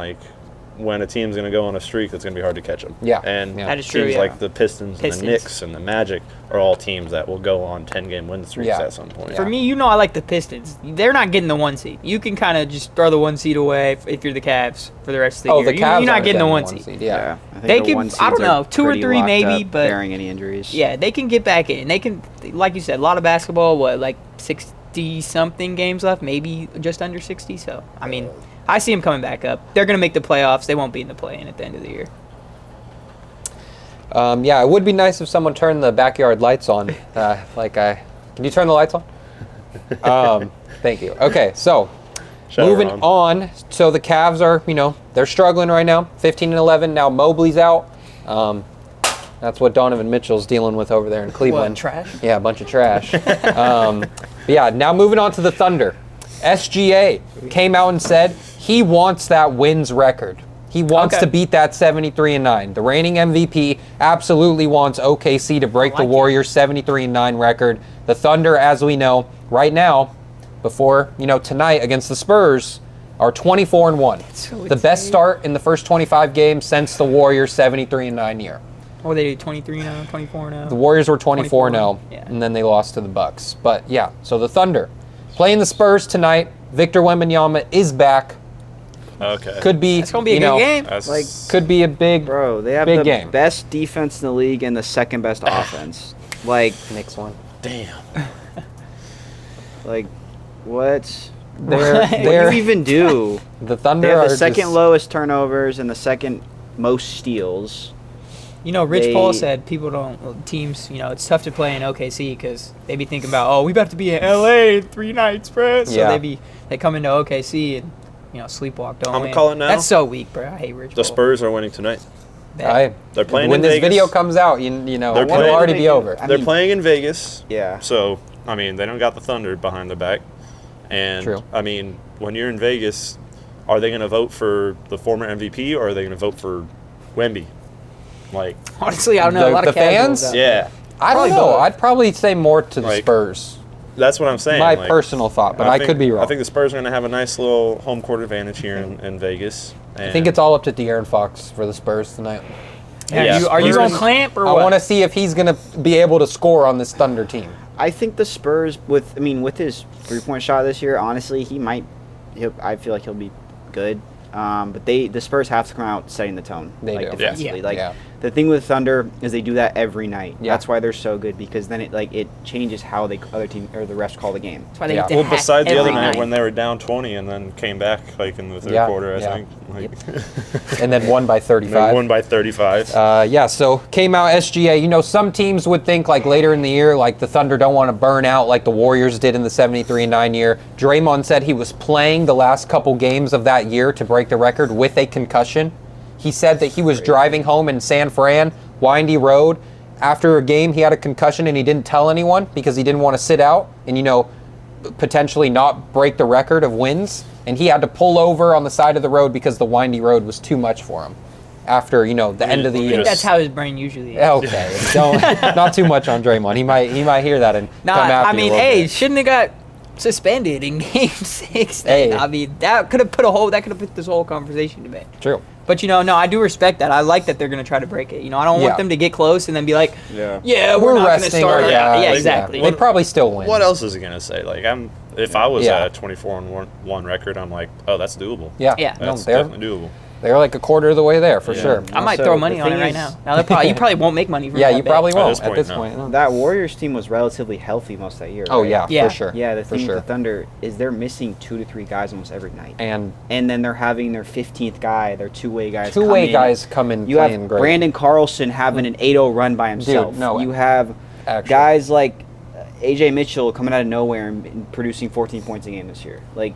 when a team's going to go on a streak, it's going to be hard to catch them. Yeah. And that is true, teams like the Pistons and the Knicks and the Magic are all teams that will go on 10-game win streaks at some point. For me, I like the Pistons. They're not getting the 1 seed. You can kind of just throw the 1 seed away if you're the Cavs for the rest of the year. The Cavs you're not getting the 1 seed. Yeah. I think they can. I don't know, 2 or 3 maybe, but bearing any injuries. Yeah, they can get back in. They can, like you said, a lot of basketball. 60-something games left, maybe just under 60. So I mean, I see them coming back up. They're gonna make the playoffs. They won't be in the play-in at the end of the year. It would be nice if someone turned the backyard lights on. Can you turn the lights on? Thank you. Okay, so moving on. So the Cavs are, they're struggling right now. 15-11. Now Mobley's out. That's what Donovan Mitchell's dealing with over there in Cleveland. What, trash? Yeah, a bunch of trash. Now moving on to the Thunder. SGA came out and said he wants that wins record. He wants to beat that 73-9. The reigning MVP absolutely wants OKC to break the Warriors' 73-9 record. The Thunder, as we know, right now, before tonight against the Spurs, are 24-1. The best start in the first 25 games since the Warriors' 73-9 year. Or they do 23-0, 24-0. The Warriors were 24-0, and then they lost to the Bucks. But so the Thunder playing the Spurs tonight. Victor Wembanyama is back. Okay. Could be. It's gonna be a good game. Could be a big. Bro, they have big the game. best defense in the league and the second best offense. Knicks one. Damn. What? What do you even do? The Thunder they have the are second lowest turnovers and the second most steals. Rich Paul said teams, it's tough to play in OKC because they be thinking about, we about to be in LA 3 nights, bro. So they come into OKC and, sleepwalk, don't I'm going to call it now. That's so weak, bro. I hate Rich Paul. The Spurs are winning tonight. They're playing when in this Vegas. video comes out, it'll already be over. They're playing in Vegas. Yeah. So, they don't got the Thunder behind their back. And, True. when you're in Vegas, are they going to vote for the former MVP or are they going to vote for Wemby? Like, honestly, I don't know. A lot the of casuals fans? Yeah. I don't know. I'd probably say more to the Like, Spurs. That's what I'm saying. My like, personal thought, but I could be wrong. I think the Spurs are going to have a nice little home court advantage here in Vegas. I think it's all up to De'Aaron Fox for the Spurs tonight. Yeah. Are you Spurs- on clamp or I what? want to see if he's going to be able to score on this Thunder team. I think the Spurs, with his 3-point shot this year, honestly, I feel like he'll be good. But the Spurs have to come out setting the tone. They do. Defensively. Yeah. The thing with Thunder is they do that every night. Yeah. That's why they're so good, because then it changes how the other team or the refs call the game. That's why they Yeah. get to Well, hack besides the other every night when they were down 20 and then came back like in the third quarter, I think. Like, And then won by 35. they won by 35. So came out SGA. You know, some teams would think like later in the year, like the Thunder don't want to burn out like the Warriors did in the 73-9 year. Draymond said he was playing the last couple games of that year to break the record with a concussion. He said that he was driving home in San Fran, windy road. After a game, he had a concussion and he didn't tell anyone because he didn't want to sit out and, you know, potentially not break the record of wins. And he had to pull over on the side of the road because the windy road was too much for him after, you know, the end of the I year. think that's how his brain usually is. Okay, don't not too much on Draymond. He might hear that and Nah, come after I you mean, a little hey, bit. shouldn't have got suspended in Game 6. Hey. I mean, that could have put this whole conversation to bed. True. But no, I do respect that. I like that they're going to try to break it. You know, I don't Yeah. want them to get close and then be like, Yeah. we're not going to resting start. our Yeah, guys. exactly. They'd probably still win. What else is he gonna say? Like, if I was Yeah. at a 24-1 record, I'm like, oh, that's doable. Yeah. Yeah. No, That's they're definitely doable. like a quarter of the way there for Yeah. sure. I might Also, throw money the on it thing right is- now. Now you probably won't make money from Yeah, that you bet. probably won't this at point, this no. point. No. That Warriors team was relatively healthy most of that year. Oh right? yeah, Yeah. for sure. Yeah, the for thing sure. with the Thunder is they're missing 2 to 3 guys almost every night. And And then they're having their 15th guy, their two-way guys. two-way come in. guys come in You playing have great. Brandon Carlson having an 8-0 run by himself. no, you have actually. guys like AJ Mitchell coming out of nowhere and producing 14 points a game this year. Like,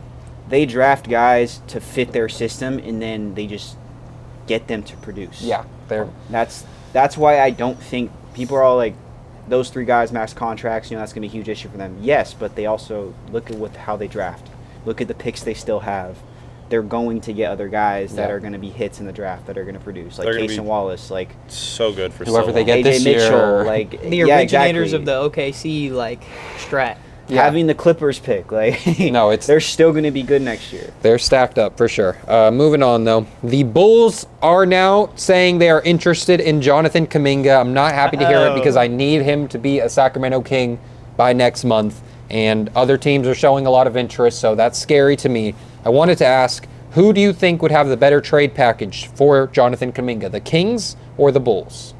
they draft guys to fit their system, and then they just get them to produce. Yeah, they're That's why I don't think people are all like, those 3 guys max contracts. You know, that's gonna be a huge issue for them. Yes, but they also look at how they draft. Look at the picks they still have. They're going to get other guys that Yeah. are going to be hits in the draft that are going to produce, like They're gonna Casey be- Wallace, like So good for Whoever so they long. get AJ this Mitchell, year. like The yeah, originators exactly. of the OKC strat. Yeah. Having the Clippers pick, like No, they're still going to be good next year. They're stacked up for sure. Moving on, though. The Bulls are now saying they are interested in Jonathan Kuminga. I'm not happy to hear it because I need him to be a Sacramento King by next month. And other teams are showing a lot of interest, so that's scary to me. I wanted to ask, who do you think would have the better trade package for Jonathan Kuminga, the Kings or the Bulls?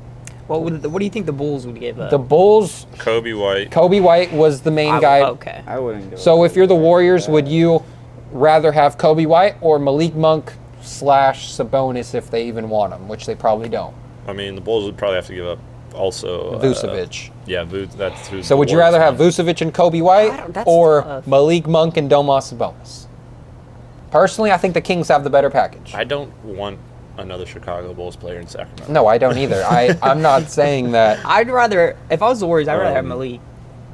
What do you think the Bulls would give up? The Bulls, Kobe White. Kobe White was the main guy. Okay. I wouldn't go. So if you're the Warriors, that. would you rather have Kobe White or Malik Monk / Sabonis if they even want him, which they probably don't? I mean, the Bulls would probably have to give up also. Vucevic. Yeah, that's who. So the would you Warriors rather have want. Vucevic and Kobe I White don't- that's or tough. Malik Monk and Domas Sabonis? Personally, I think the Kings have the better package. I don't want another Chicago Bulls player in Sacramento. No, I don't either. I'm not saying that. I'd rather, if I was the Warriors, I'd rather have Malik.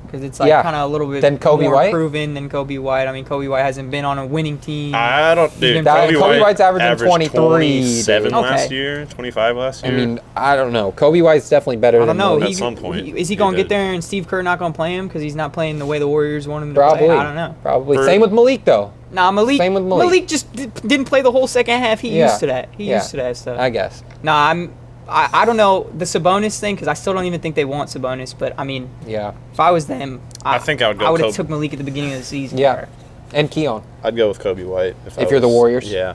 Because it's like Yeah. kind of a little bit Than Kobe more White? proven than Kobe White. I mean, Kobe White hasn't been on a winning team. I don't. Dude, That- Kobe Kobe White's averaging averaged 23, 27 dude. last Okay. year, 25 last I year. mean, I don't know. Kobe White's definitely better I don't than know. Malik. At some point, Is he he going to get did. there and Steve Kerr not going to play him because he's not playing the way the Warriors want him to Probably. play? I don't know. Probably. For- Same with Malik, though. Nah, Malik. Same with Malik. just didn't play the whole second half. He Yeah. used to that. He Yeah. used to that stuff. I guess. Nah, I don't know the Sabonis thing because I still don't even think they want Sabonis. But I mean, Yeah. if I was them, I think I would go I would have Kobe. took Malik at the beginning of the season. Yeah. And Keon. I'd go with Kobe White If you're the Warriors? Yeah.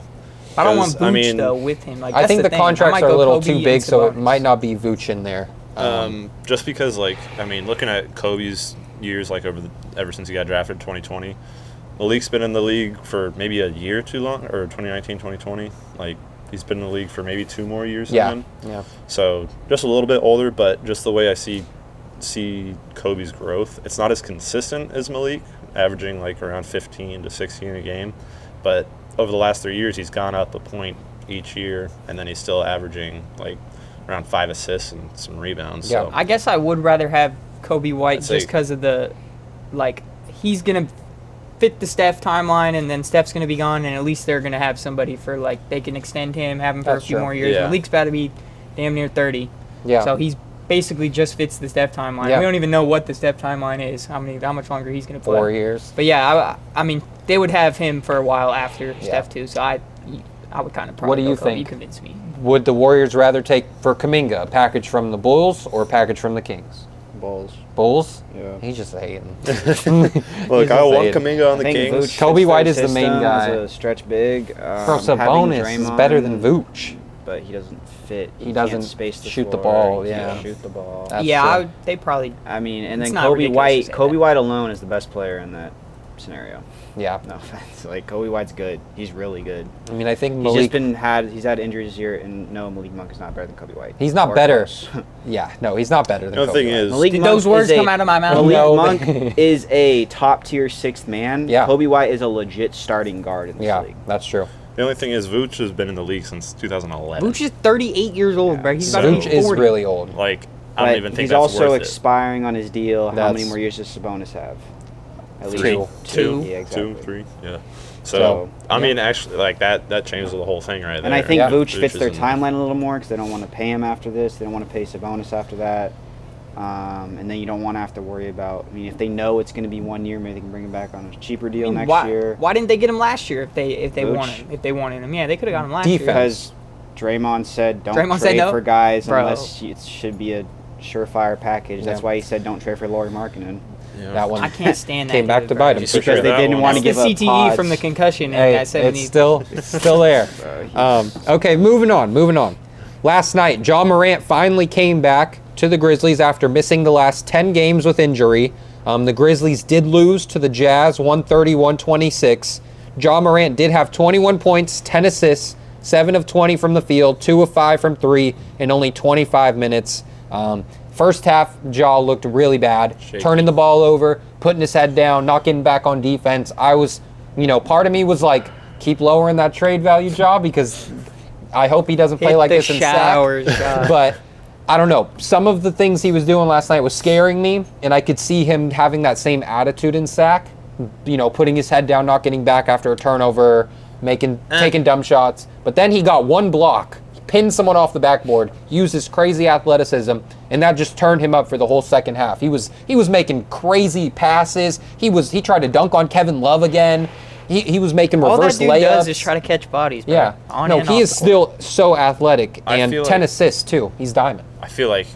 I don't want 'Cause, Vooch I mean, though with him. Like, I that's think the thing. I contracts might are a go little Kobe too and big, so it Sabonis. might not be Vooch in there. Just because, like, I mean, looking at Kobe's years, like ever since he got drafted in 2020, Malik's been in the league for maybe a year too long, or 2019, 2020. Like, he's been in the league for maybe 2 more years Yeah. than him. Yeah. So just a little bit older, but just the way I see Kobe's growth, it's not as consistent as Malik, averaging like around 15 to 16 a game. But over the last 3 years, he's gone up a point each year, and then he's still averaging like around 5 assists and some rebounds. Yeah. So. I guess I would rather have Kobe White I'd just say- because of the, like, he's gonna fit the Steph timeline, and then Steph's going to be gone, and at least they're going to have somebody for, like, they can extend him, have him for a few more years. Yeah. Malik's about to be damn near 30. Yeah. So he's basically just fits the Steph timeline. Yeah. We don't even know what the Steph timeline is, how much longer he's going to play. 4 years. But yeah, I mean, they would have him for a while after Steph too. So I would kind of probably. What do you go Kobe. think? You convince me. Would the Warriors rather take for Kuminga a package from the Bulls or a package from the Kings? Bulls? Yeah. He's just hating. Look, I want Kuminga on the Kings. Vooch Kobe fits White their is the main system guy. as a stretch big. Bro, Sabonis is better than Vooch. But he doesn't fit. He can't doesn't space the shoot the floor, ball, he can't yeah. shoot the ball. That's Yeah, true. they probably. I mean, and It's then not Kobe ridiculous to White. say Kobe that. White alone is the best player in that scenario. Yeah. No offense. Like Kobe White's good. He's really good. I mean, I think He's Malik. just he's had injuries this year, and no, Malik Monk is not better than Kobe White. He's not Or better. close. Yeah, no, he's not better than The Kobe thing White. is, Malik Did Monk those words is come out of my mouth? Malik No, Monk is a top tier sixth man. Yeah. Kobe White is a legit starting guard in this Yeah, league. that's true. the only thing is, Vooch has been in the league since 2011. Vooch is 38 years old, bro. He's about to be Vooch is 40. really old. Like, I don't But even think he's that's also worth expiring on his deal. How many That's- more years does Sabonis have? At it. Two. Two, Yeah, exactly. 2, 3, yeah. So, So, I yeah. mean, actually, like that changes the whole thing right there. And I think Yeah. Vooch fits their isn't- timeline a little more because they don't want to pay him after this. They don't want to pay Sabonis after that. And then you don't want to have to worry about. I mean, if they know it's going to be 1 year, maybe they can bring him back on a cheaper deal next year. Why didn't they get him last year if they Vooch? wanted him? Yeah, they could have got him last Defense. year. Because Draymond said don't Draymond said trade no? for guys Bro. unless it should be a surefire package. That's Yeah. why he said don't trade for Lauri Markkinen. Yeah. That one I can't stand that. came back dude, to bro. bite him He's for because sure. they They didn't one. want to It's give the up CTE pods. from the concussion Hey, at 70. it's still there. Okay, moving on. Last night, Ja Morant finally came back to the Grizzlies after missing the last 10 games with injury. The Grizzlies did lose to the Jazz 130-126. Ja Morant did have 21 points, 10 assists, 7 of 20 from the field, 2 of 5 from 3 in only 25 minutes. First half, Ja looked really bad, Shaky. turning the ball over, putting his head down, not getting back on defense. I was, part of me was like, keep lowering that trade value, Ja, because I hope he doesn't play Hit like the this in showers, sack. Ja. But I don't know. Some of the things he was doing last night was scaring me, and I could see him having that same attitude in sack. Putting his head down, not getting back after a turnover, taking dumb shots. But then he got one block, pinned someone off the backboard, used his crazy athleticism, and that just turned him up for the whole second half. He was making crazy passes. He tried to dunk on Kevin Love again. He was making All reverse that dude layups. does is try to catch bodies, bro. Yeah. On No, and he off is the court. still so athletic, I and feel 10 like- assists too. He's diamond. I feel like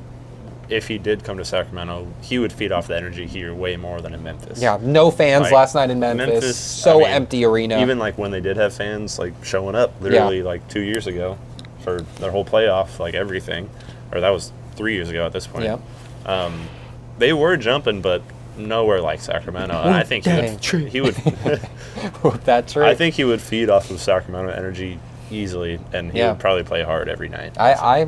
if he did come to Sacramento, he would feed off the energy here way more than in Memphis. Yeah, no fans Like, last night in Memphis. So I mean, empty arena. Even like when they did have fans like showing up, literally like 2 years ago for their whole playoff, like everything, or that was 3 years ago at this point. Yeah. They were jumping, but nowhere like Sacramento. And I think he would. That's right. I think he would feed off of Sacramento energy easily, and he Yeah. would probably play hard every night. I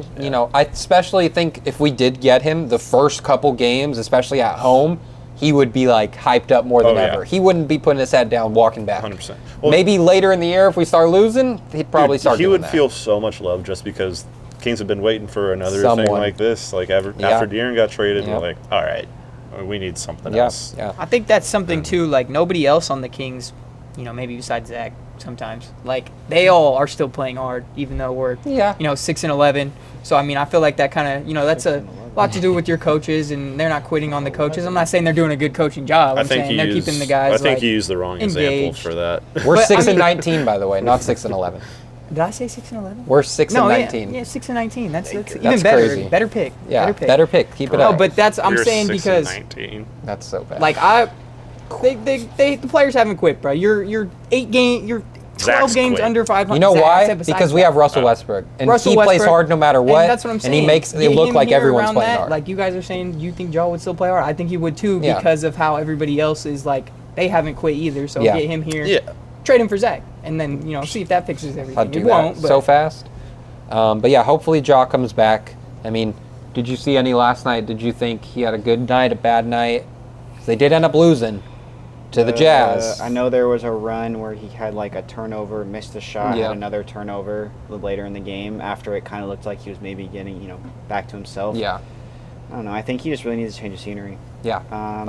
especially think if we did get him the first couple games, especially at home, he would be like hyped up more than Oh, yeah. ever. He wouldn't be putting his head down, walking back. 100%. Maybe later in the year, if we start losing, he'd probably Dude, start. He doing would that. feel so much love just because Kings have been waiting for another Someone. thing like this. Like after De'Aaron got traded, Yeah. we're like, all right, we need something Yeah, else. yeah. I think that's something too. Like nobody else on the Kings, maybe besides Zach. Sometimes, like they all are still playing hard, even though we're 6-11. So I mean, I feel like that kind of that's a lot to do with your coaches, and they're not quitting on the coaches. I'm not saying they're doing a good coaching job. I'm saying they're keeping the guys. I think like, you used the wrong example engaged. for that. We're But, 6-19, by the way, not 6-11. Did I say 6-11? We're 6-19. Yeah, 6-19. That's even That's better. crazy. Better pick. Yeah, better pick. Keep it No, up. but I'm We're saying 6 because and 19. That's so bad. like the players haven't quit, bro. You're 12 Zach's games quit. under 500. you know Zach why? said besides Because we that. have Russell Westbrook, and Russell he plays Westbrook, hard no matter what. And that's what I'm saying. And he makes it Get look him like here everyone's around playing that. hard. Like you guys are saying, you think Ja would still play hard? I think he would too, Yeah. because of how everybody else is like. They haven't quit either, so Yeah. get him here. Yeah. Trade him for Zach, and then see if that fixes everything. I'd do It that won't, but so fast. But yeah, hopefully Ja comes back. I mean, did you see any last night? Did you think he had a good night, a bad night? 'Cause they did end up losing to the Jazz. I know there was a run where he had like a turnover, missed a shot, Yeah. had another turnover a little later in the game after it kind of looked like he was maybe getting, back to himself. Yeah, I don't know. I think he just really needs to change the scenery. yeah. I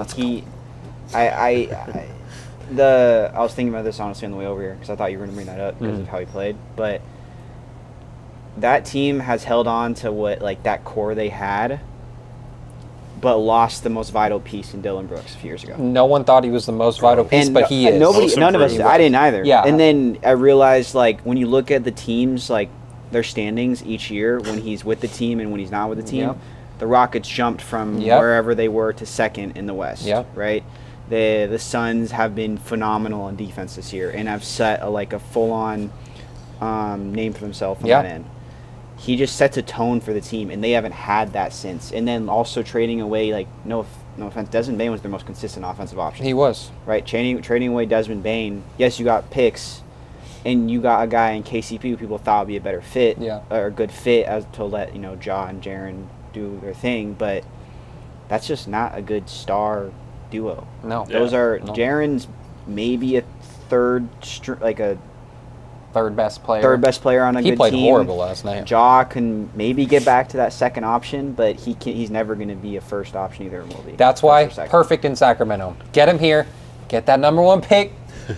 I was thinking about this honestly on the way over here because I thought you were going to bring that up because of how he played. But that team has held on to what like that core they had, but lost the most vital piece in Dillon Brooks a few years ago. No one thought he was the most vital piece, but he is. None of us. I didn't either. Yeah. And then I realized like when you look at the teams like their standings each year when he's with the team and when he's not with the team, the Rockets jumped from wherever they were to second in the West. Right. The Suns have been phenomenal on defense this year and have set a full-on name for themselves on that end. He just sets a tone for the team, and they haven't had that since. And then also trading away, like, no offense, Desmond Bane was their most consistent offensive option. He was. Right? Trading away Desmond Bane, yes, you got picks, and you got a guy in KCP who people thought would be a better fit, or a good fit as to let, Ja and Jaren do their thing, but that's just not a good star duo. No. Those are, Jaren's maybe a third best player. Third best player on a good team. He played horrible last night. Ja can maybe get back to that second option, but he's never going to be a first option either. Will be. That's why perfect in Sacramento. Get him here. Get that number 1 pick.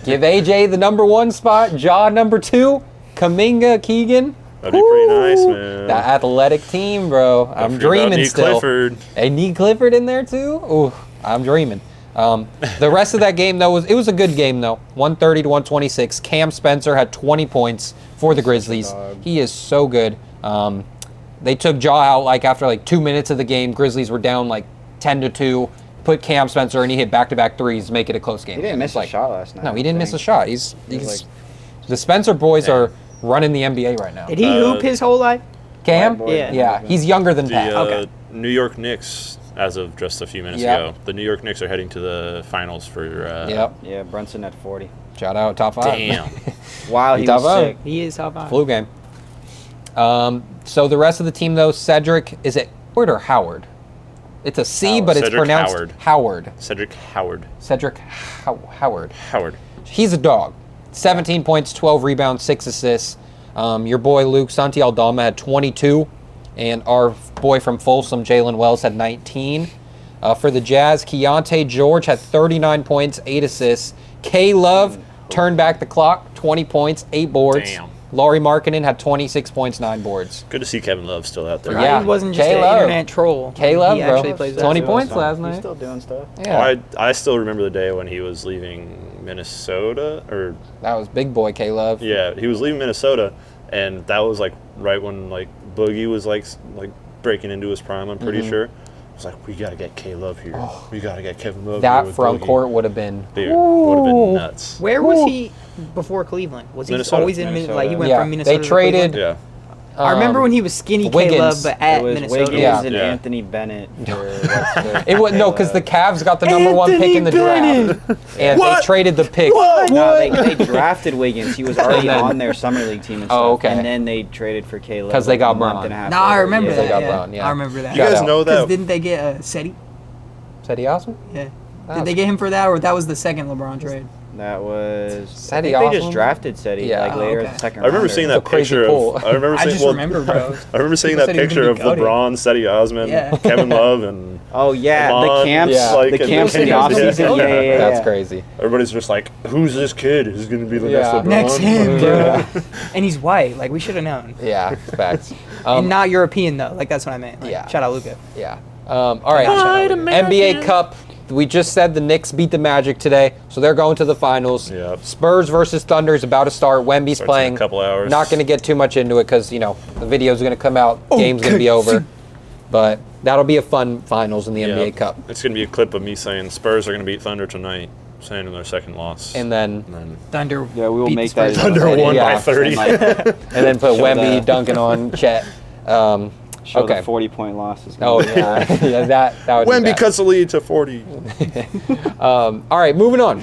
Give AJ the number 1 spot. Ja number 2. Kuminga, Keegan. That'd be pretty nice, man. That athletic team, bro. I'm dreaming still. Clifford. Hey, need Clifford in there too? Ooh, I'm dreaming. The rest of that game, though, was a good game, though. 130 to 126. Cam Spencer had 20 points for the Grizzlies. He is so good. They took Ja out after 2 minutes of the game. Grizzlies were down 10 to 2. Put Cam Spencer and he hit back-to-back threes, make it a close game. He didn't miss a shot last night. No, he didn't miss a shot. He's the Spencer boys are running the NBA right now. Did he hoop his whole life? Cam? Yeah. He's younger than Pat. Okay. New York Knicks, as of just a few minutes ago, the New York Knicks are heading to the finals for. Yeah, Brunson at 40. Shout out, top 5. Damn. Wow, he was sick. He is top 5. Flu game. So the rest of the team, though, Cedric, is it Howard or Howard? It's a C, but it's pronounced Howard. Cedric Howard. Howard. He's a dog. 17 points, 12 rebounds, 6 assists. Your boy Luke Santi Aldama had 22. And our boy from Folsom, Jalen Wells, had 19. For the Jazz, Keontae George had 39 points, 8 assists. K Love turned back the clock, 20 points, 8 boards. Damn. Laurie Markkinen had 26 points, 9 boards. Good to see Kevin Love still out there. Yeah. He wasn't just an internet troll. K Love, bro. Actually plays 20 points last night. He's still doing stuff. Yeah. I still remember the day when he was leaving Minnesota, or that was big boy K Love. Yeah, he was leaving Minnesota, and that was right when Boogie was breaking into his prime. I'm pretty sure. It was we gotta get K Love here. We gotta get Kevin Love. That here with front Boogie. court would have been. Dude, would have been nuts. Where was he before Cleveland? Was he Minnesota. always in Minnesota. he went from Minnesota? They traded. To Yeah. I remember when he was skinny Wiggins. K-Love, but at It was Minnesota. Wiggins and Anthony Bennett. It was no, because the Cavs got the number 1 pick in the draft, and they traded the pick. No, they drafted Wiggins. He was already on their summer league team and stuff. okay. And then they traded for Caleb. 'Cause they got a month Bron. and a half No, I later. remember Yeah. that. They got Yeah. Bron, yeah. I remember that. You guys know Because that? didn't they get Seti? Seti Osman? Yeah. Did they get him for that, or that was the second LeBron trade? That was. Seti I think they just Osman? drafted Seti Yeah. later okay. in the second I remember round. seeing It's a that crazy picture pull. of. I remember I seeing. just remember, bro. I remember seeing People that said he was picture gonna of be goated. LeBron, Seti Osman, Yeah. Kevin Love, and Oh yeah, the Lamont, camps, yeah. the camps in the offseason. Yeah. That's crazy. everybody's just who's this kid? Who's going to be the next Yeah. LeBron? Next him, bro. Yeah. And he's white. We should have known. Yeah, facts. And not European, though. That's what I meant. Yeah. Shout out Luka. Yeah. All right. NBA Cup. We just said the Knicks beat the Magic today, so they're going to the finals. Yep. Spurs versus Thunder is about to start. Wemby's Starts in playing. a couple hours. Not going to get too much into it because the video's going to come out. Game's going to be over. But that'll be a fun finals in the NBA Cup. It's going to be a clip of me saying Spurs are going to beat Thunder tonight, saying in their second loss. And then Thunder. Yeah, we will beat make the Spurs. that. Thunder won Yeah. by 30. and then put Show Wemby the- dunking on Chet. Show Okay. the 40-point losses. Oh yeah, yeah. That would be Wemby bad. cuts the lead to 40. All right, moving on.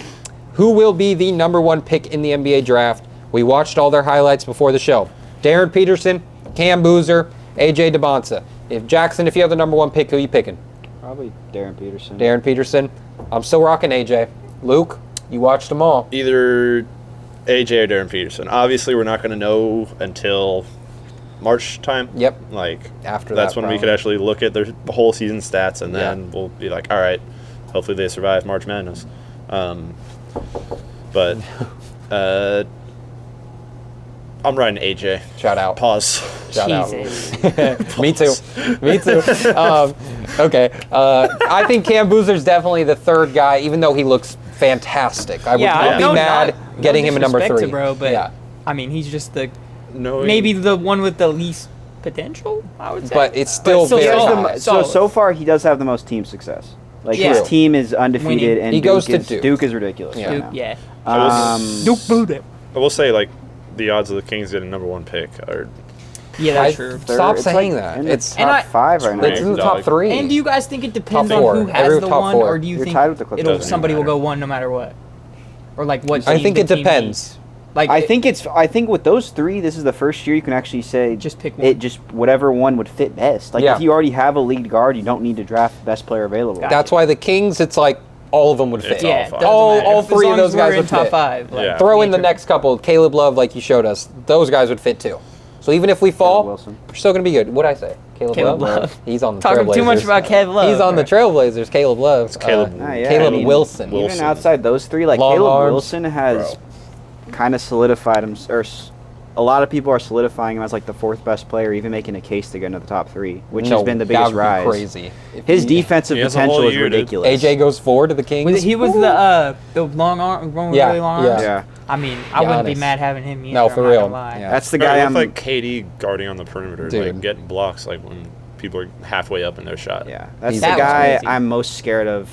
Who will be the number 1 pick in the NBA draft? We watched all their highlights before the show. Darren Peterson, Cam Boozer, AJ DeBonsa. If you have the number 1 pick, who are you picking? Probably Darren Peterson. Darren Peterson. I'm still rocking AJ. Luke, you watched them all. Either AJ or Darren Peterson. Obviously, we're not going to know until March time. Yep. After that's that, when we could actually look at their whole season stats, and then we'll be all right, hopefully they survive March Madness. But I'm riding AJ. Shout out. Pause. Shout Jesus. out. Me too. Me too. Okay. I think Cam Boozer's definitely the third guy, even though he looks fantastic. I would not be mad getting him at number 3. Bro, but yeah. I mean, he's just maybe the one with the least potential, I would say. But it's still very high. So far, he does have the most team success. Like, his team is undefeated, and he goes to Duke. Duke is ridiculous. Yeah. Right now. Yeah. Duke booed it. I will say, like, the odds of the Kings getting a number 1 pick are. Yeah, that's true. Stop It's saying like that. in the It's top 5 right now. It's in the top 3. And do you guys think it depends Top on four. who has Every the top one, four. or do you You're think tied with the Clippers. somebody will Doesn't go one no matter what? Or like what? I team think the it team depends. needs? Like I think with those 3, this is the first year you can actually say Just pick one. It just whatever one would fit best. Like Yeah. if you already have a lead guard, you don't need to draft best player available. That's why the Kings, it's like all of them would fit. It's yeah, all doesn't all matter. As 3 of long those as we're guys in would top fit. 5. Like, Yeah. Throw in the next couple. Caleb Love, like you showed us. Those guys would fit too. So even if we fall, Wilson. we're still going to be good. What'd I say? Caleb Love. He's on the Talking Trailblazers. too much about Kev Love. He's on the Trailblazers. Caleb Love. Caleb- Caleb Wilson. Even outside those 3, like Long Caleb arms. Wilson has kind of solidified him, a lot of people are solidifying him as like the 4th best player, even making a case to get into the top 3, which has been the biggest rise. Crazy. His defensive He has a potential whole is year, dude. ridiculous. AJ goes forward to the Kings. He was the long arm, one with Yeah, really long arms. Yeah. I mean, I wouldn't be Giannis. mad having him either. No, for I'm not real. gonna lie. Yeah. That's the Guy guy looked I'm. like KD guarding on the perimeter, Dude. like getting blocks, like when people are halfway up in their shot. Yeah, that's He's the that guy was crazy. I'm most scared of.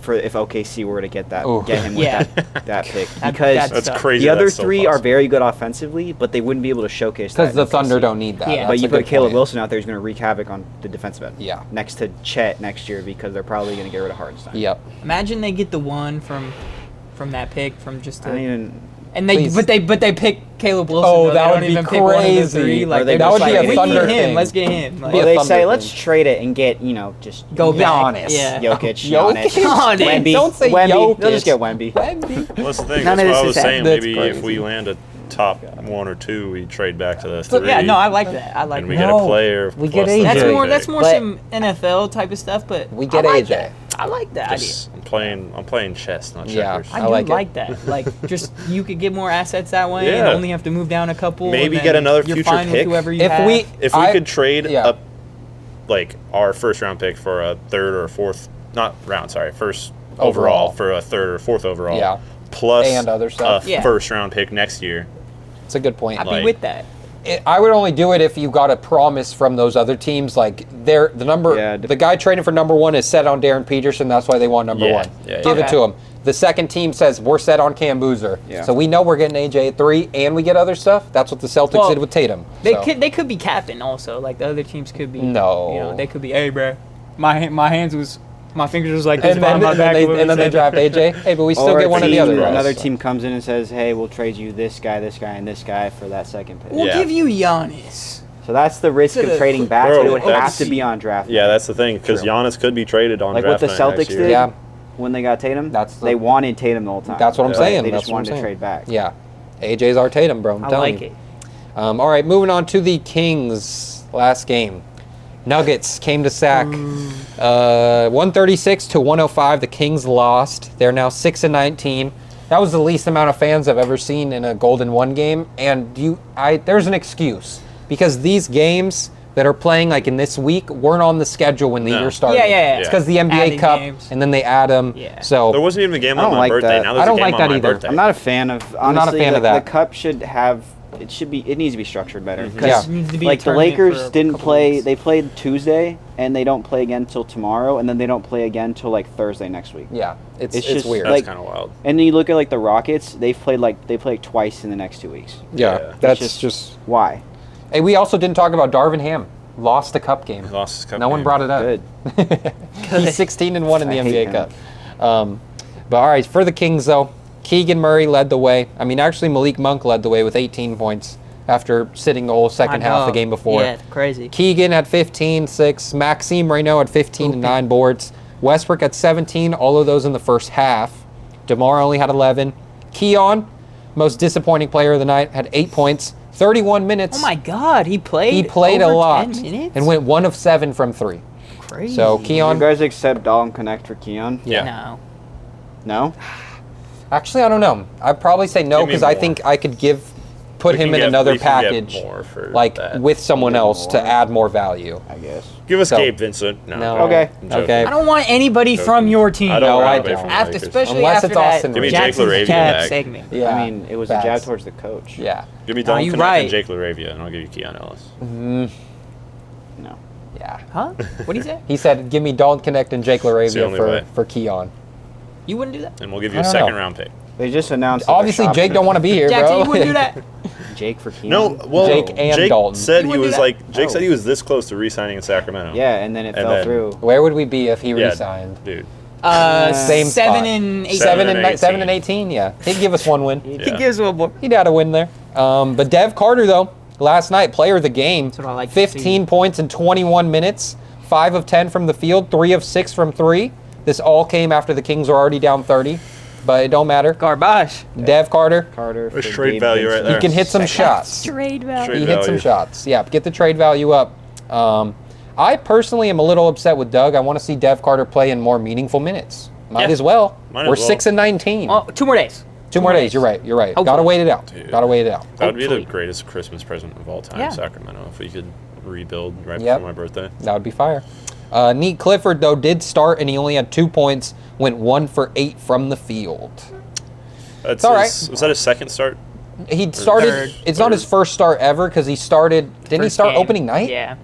For if OKC were to get Ooh. him with Yeah. that pick, That- because That's So, crazy. the other that's so 3 are possible. very good offensively, but they wouldn't be able to showcase that. Because the in Thunder OKC. don't need that. Yeah. But That's you a put good Caleb point. Wilson out there, he's going to wreak havoc on the defensive end. Yeah. Next to Chet next year, because they're probably going to get rid of Hartenstein. Yep. Imagine they get the one from that pick from just I don't even. and they Please. but they pick Caleb Wilson. Oh, though. that They would don't be even pick one of the crazy. 3. Like Or they they're just just like, like, a we Thunder need him. thing. Let's get him. Like, Be a Well, they Thunder say thing. let's trade it and get just go back. Giannis. Yeah. Jokic, Jokic. Giannis, Wemby. Don't say Wemby. Jokic. They'll just get Wemby. Wemby. Well, that's the thing. None That's of what I this was is saying. That's Maybe crazy. if we land a top 1 or 2, we trade back to the 3. So, yeah, no, I like that. I like and we that. get a player. we plus get the AJ. That's third more. pick. That's more But- some NFL type of stuff. But We get I like AJ. that. I like that idea. Just, I'm playing chess, not Yeah. checkers. I I do like like, it. that. Like, just you could get more assets that way, and Yeah. only have to move down a couple. Maybe and get then another you're future fine with pick. whoever you If have. we If we could trade yeah. like our first round pick for a 3rd or 4th, not round, sorry, first overall for a 3rd or 4th overall, Yeah. plus And other stuff. a Yeah. first round pick next year. It's a good point. I'd like- be with that. I would only do it if you got a promise from those other teams. Like the guy trading for number 1 is set on Darren Peterson. That's why they want number Yeah, 1. yeah, Give yeah. it to him. The second team says we're set on Cam Boozer. Yeah. So we know we're getting AJ at 3, and we get other stuff. That's what the Celtics Well, did with Tatum. They So. could be capping also. Like the other teams could be. No. You know, they could be. Hey, bro, my fingers was like this And behind then, my back. and then they draft AJ. Hey, but we still Or get one of the other guys. Another team comes in and says, "Hey, we'll trade you this guy, and this guy for that second pick." We'll Yeah. give you Giannis. So that's the risk To of the- trading back. Bro, But it would have that's- to be on draft. Yeah, that's the thing because True. Giannis could be traded on like what draft the night Celtics next year. did Yeah. when they got Tatum. That's they wanted Tatum the whole time. That's what I'm Yeah. saying. They That's just what I'm wanted to saying. trade back. Yeah. AJ's our Tatum, bro. I'm I telling like you. it. All right, moving on to the Kings' last game. Nuggets came to sack 136 to 105. The Kings lost. They're now 6-19. That was the least amount of fans I've ever seen in a Golden One game. And there's an excuse because these games that are playing like in this week weren't on the schedule when the No. year started. Yeah. It's because the NBA Added Cup, games. and then they add them. Yeah. So There wasn't even a game I on don't my like birthday. that. Now there's I don't a game like on that my either. birthday. I'm not a fan of. Honestly, I'm not a fan of that. The cup should have. It needs to be structured better. Mm-hmm. 'Cause, Yeah. It needs to be a like the tournament for Lakers a didn't couple play. weeks. They played Tuesday and they don't play again until tomorrow, and then they don't play again till like Thursday next week. yeah, it's It's just weird. That's like- kind of wild. And then you look at like the Rockets. They play twice in the next 2 weeks. yeah, Yeah. that's It's just. Why? Hey, we also didn't talk about Darvin Ham. Lost the cup game. He lost his cup No one game. brought it up. Good. He's 16-1 in the I hate NBA him. Cup. But all right, for the Kings though, Keegan Murray led the way. I mean, actually Malik Monk led the way with 18 points after sitting the whole second My half of the dog. game before. Yeah, crazy. Keegan at 15, 6. Maxime Reynaud at 15 and 9 boards. Westbrook at 17, all of those in the first half. DeMar only had 11. Keon, most disappointing player of the night, had 8 points, 31 minutes. Oh my God, he played. He played a over lot 10 minutes? and went 1 of 7 from 3. Crazy. So Do you Keon, guys accept Dawg and Connect for Keon? Yeah. No. No. Actually, I don't know. I'd probably say no because I think I could put him in another package, like with someone else to add more value. I guess. Give us Gabe Vincent. No. Okay. I don't want anybody from your team. I don't. Especially Unless after it's that Austin Give me Jake Jackson's LaRavia jab back. segment. Yeah. I mean, it was a jab towards the coach. Yeah. Give me Dalton you Knecht right. and Jake LaRavia, and I'll give you Keon Ellis. No. Yeah. Huh? What did he say? He said, "Give me Dalton Knecht and Jake the LaRavia only way. for Keon." You wouldn't do that? And we'll give you I a don't second know. round pick. They just announced. that they're Obviously, shopping Jake don't want to be here, Jackson, bro. you wouldn't do that? Jake for Keon. No, well, Jake and Dalton. said You he wouldn't was do that? like Jake said he was this close to re-signing in Sacramento. Yeah, and then it And fell then- through. Where would we be if he Yeah, re-signed? dude. Same 7 spot. and 8. 7 and 18. Yeah, he'd give us one win. He Yeah. gives one more. He'd add a win there. But Dev Carter though, last night player of the game, what I like to 15 points in 21 minutes, 5 of 10 from the field, 3 of 6 from 3. This all came after the Kings were already down 30, but it don't matter. Garbage. Dev Carter, Carter. There's for trade Gabe value right Vincent. there. he can hit some shots. Trade value. Trade He hit some value. shots. Yeah, get the trade value up. I personally am a little upset with Doug. I want to see Dev Carter play in more meaningful minutes. Might Yeah. as well. Might as We're well. 6 and 19. Well, 2 more days. 2 more days. You're right. You're right. Gotta Hopefully. wait it out. Dude. Gotta wait it out. That would be the Hopefully. greatest Christmas present of all time, Yeah. Sacramento, if we could rebuild right Yep. before my birthday. That would be fire. Neat Clifford, though, did start, and he only had 2 points, went 1 for 8 from the field. That's all right. Was that his second start? He started, Third. it's not his first start ever, because he started, didn't he First start game. opening night? Yeah.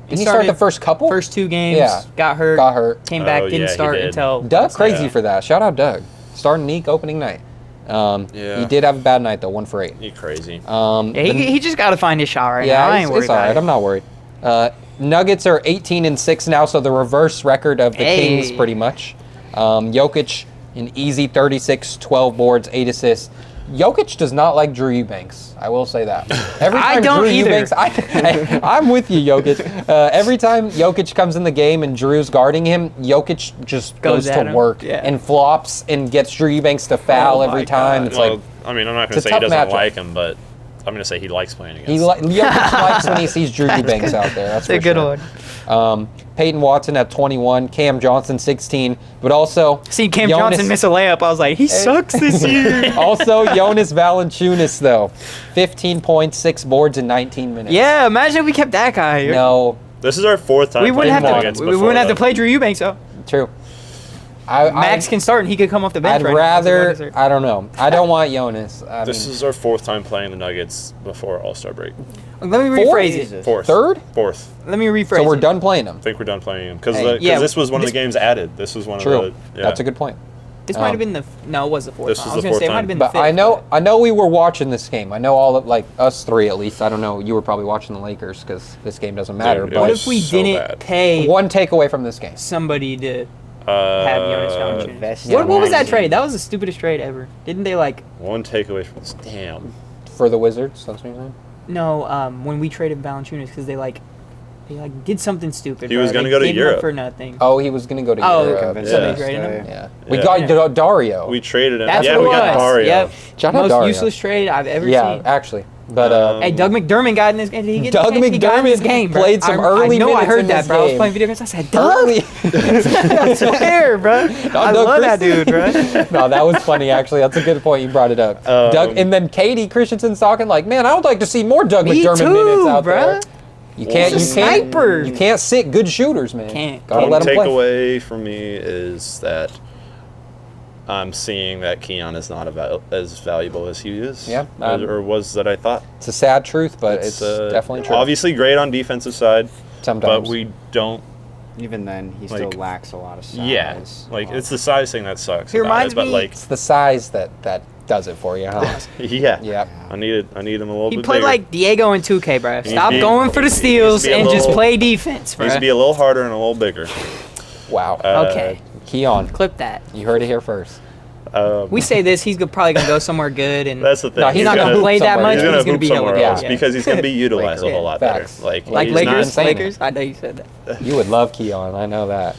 Didn't he start the first couple? First 2 games. Yeah. Got hurt. Got hurt. Came back. Oh, Didn't yeah, he start did. until. Doug, crazy Yeah. for that. Shout out Doug. Starting Neek opening night. Yeah. He did have a bad night, though, 1 for 8. You crazy. Yeah, he just got to find his shot right now. I ain't worried it's all about right. it. I'm not worried. Nuggets are 18 and 6 now, so the reverse record of the Kings, Hey. pretty much. Jokic, an easy 36, 12 boards, 8 assists. Jokic does not like Drew Eubanks. I will say that. Every I time don't Drew either. Eubanks, I'm with you, Jokic. Every time Jokic comes in the game and Drew's guarding him, Jokic just goes at to him. work Yeah. and flops and gets Drew Eubanks to foul Oh every my time. God. It's Well, like I mean, I'm not going it's to a say he tough doesn't matchup. like him, but I'm going to say he likes playing against him. Jokic likes when he sees Drew Eubanks out there. That's It's a for good sure. one. Peyton Watson at 21, Cam Johnson 16, but also See Cam Jonas- Johnson miss a layup. I was like, he sucks this year. also Jonas Valanciunas though, 15 points, 6 boards in 19 minutes. Yeah, imagine if we kept that guy. No, This is our 4th time We wouldn't playing have Nuggets to. We before, wouldn't have to though. play Drew Eubanks though. true. Max can start and he could come off the bench. I'd right now. rather. I don't know. I don't want Jonas. I This mean, is our 4th time playing the Nuggets before All-Star break. Let me Four? rephrase it. Jesus. 4th. Third? 4th. Let me rephrase so we're it. done playing him. I think we're done playing him because Hey. Yeah, this was one of this- the games added. This was one True. of the. Yeah. That's a good point. This might have been the. No, it was the 4th. This time. was I was the gonna say it fourth might have time. been But the 5th. I know we were watching this game. I know all of like us 3 at least. I don't know. You were probably watching the Lakers because this game doesn't matter. Dude, it but What was if we so didn't bad. pay one takeaway from this game. somebody to have Jonas Valanciunas? Invest What in was that Valanciunas. trade? That was the stupidest trade ever. Didn't they like? One takeaway from this. Damn. For the Wizards, that's what you're saying? No, when we traded Valanciunas because they did something stupid. He bro. was gonna They go to gave him up Europe. for nothing. Oh, he was going to go to Oh, Europe. Convinced so him they to traded him? stay. Yeah. Yeah. We got Dario. We traded him. That's yeah, what we it got was. Dario. Yep. Shout out Most Dario. useless trade I've ever Yeah, seen. actually. But Hey, Doug McDermott got in this game. Did he get Doug he got in this McDermott game, bro. played some early I know I minutes heard in that, this bro. I was game. playing video games. I said, Doug? early. I swear, bro. I Doug love that Christensen. dude, bro. No, that was funny, actually. That's a good point. You brought it up. Doug, and then Katie Christensen's talking like, man, I would like to see more Doug Me McDermott too, minutes out bruh. there. You can't, He's you a can't, sniper. you can't sit good shooters, man. Can't. Gotta One let them play. takeaway for me is that I'm seeing that Keon is not as valuable as he is. Yeah, or was that I thought. It's a sad truth, but it's definitely true. Obviously great on defensive side, Sometimes. but we don't. Even then, he still Like, lacks a lot of size. Yeah, like it's the size thing that sucks. He about reminds it, but me- like, It's the size that does it for you, huh? yeah, Yeah. I need him a little He bit played bigger. like Diego in 2K, bro. Stop be- going for the he steals needs to be a and just little- play defense, bro. Needs to be a little harder and a little bigger. Wow. Okay. Keon, Clip that. you heard it here first. We say this, he's probably going to go somewhere good. And That's the thing. No, he's not going to hoop play that somewhere. much, He's but gonna he's going to hoop be hella somewhere good. else Yeah. because he's gonna be utilized a Lakers. whole lot Facts. better. Like Like he's Lakers? not- Lakers? I know you said that. You would love Keon. I know that.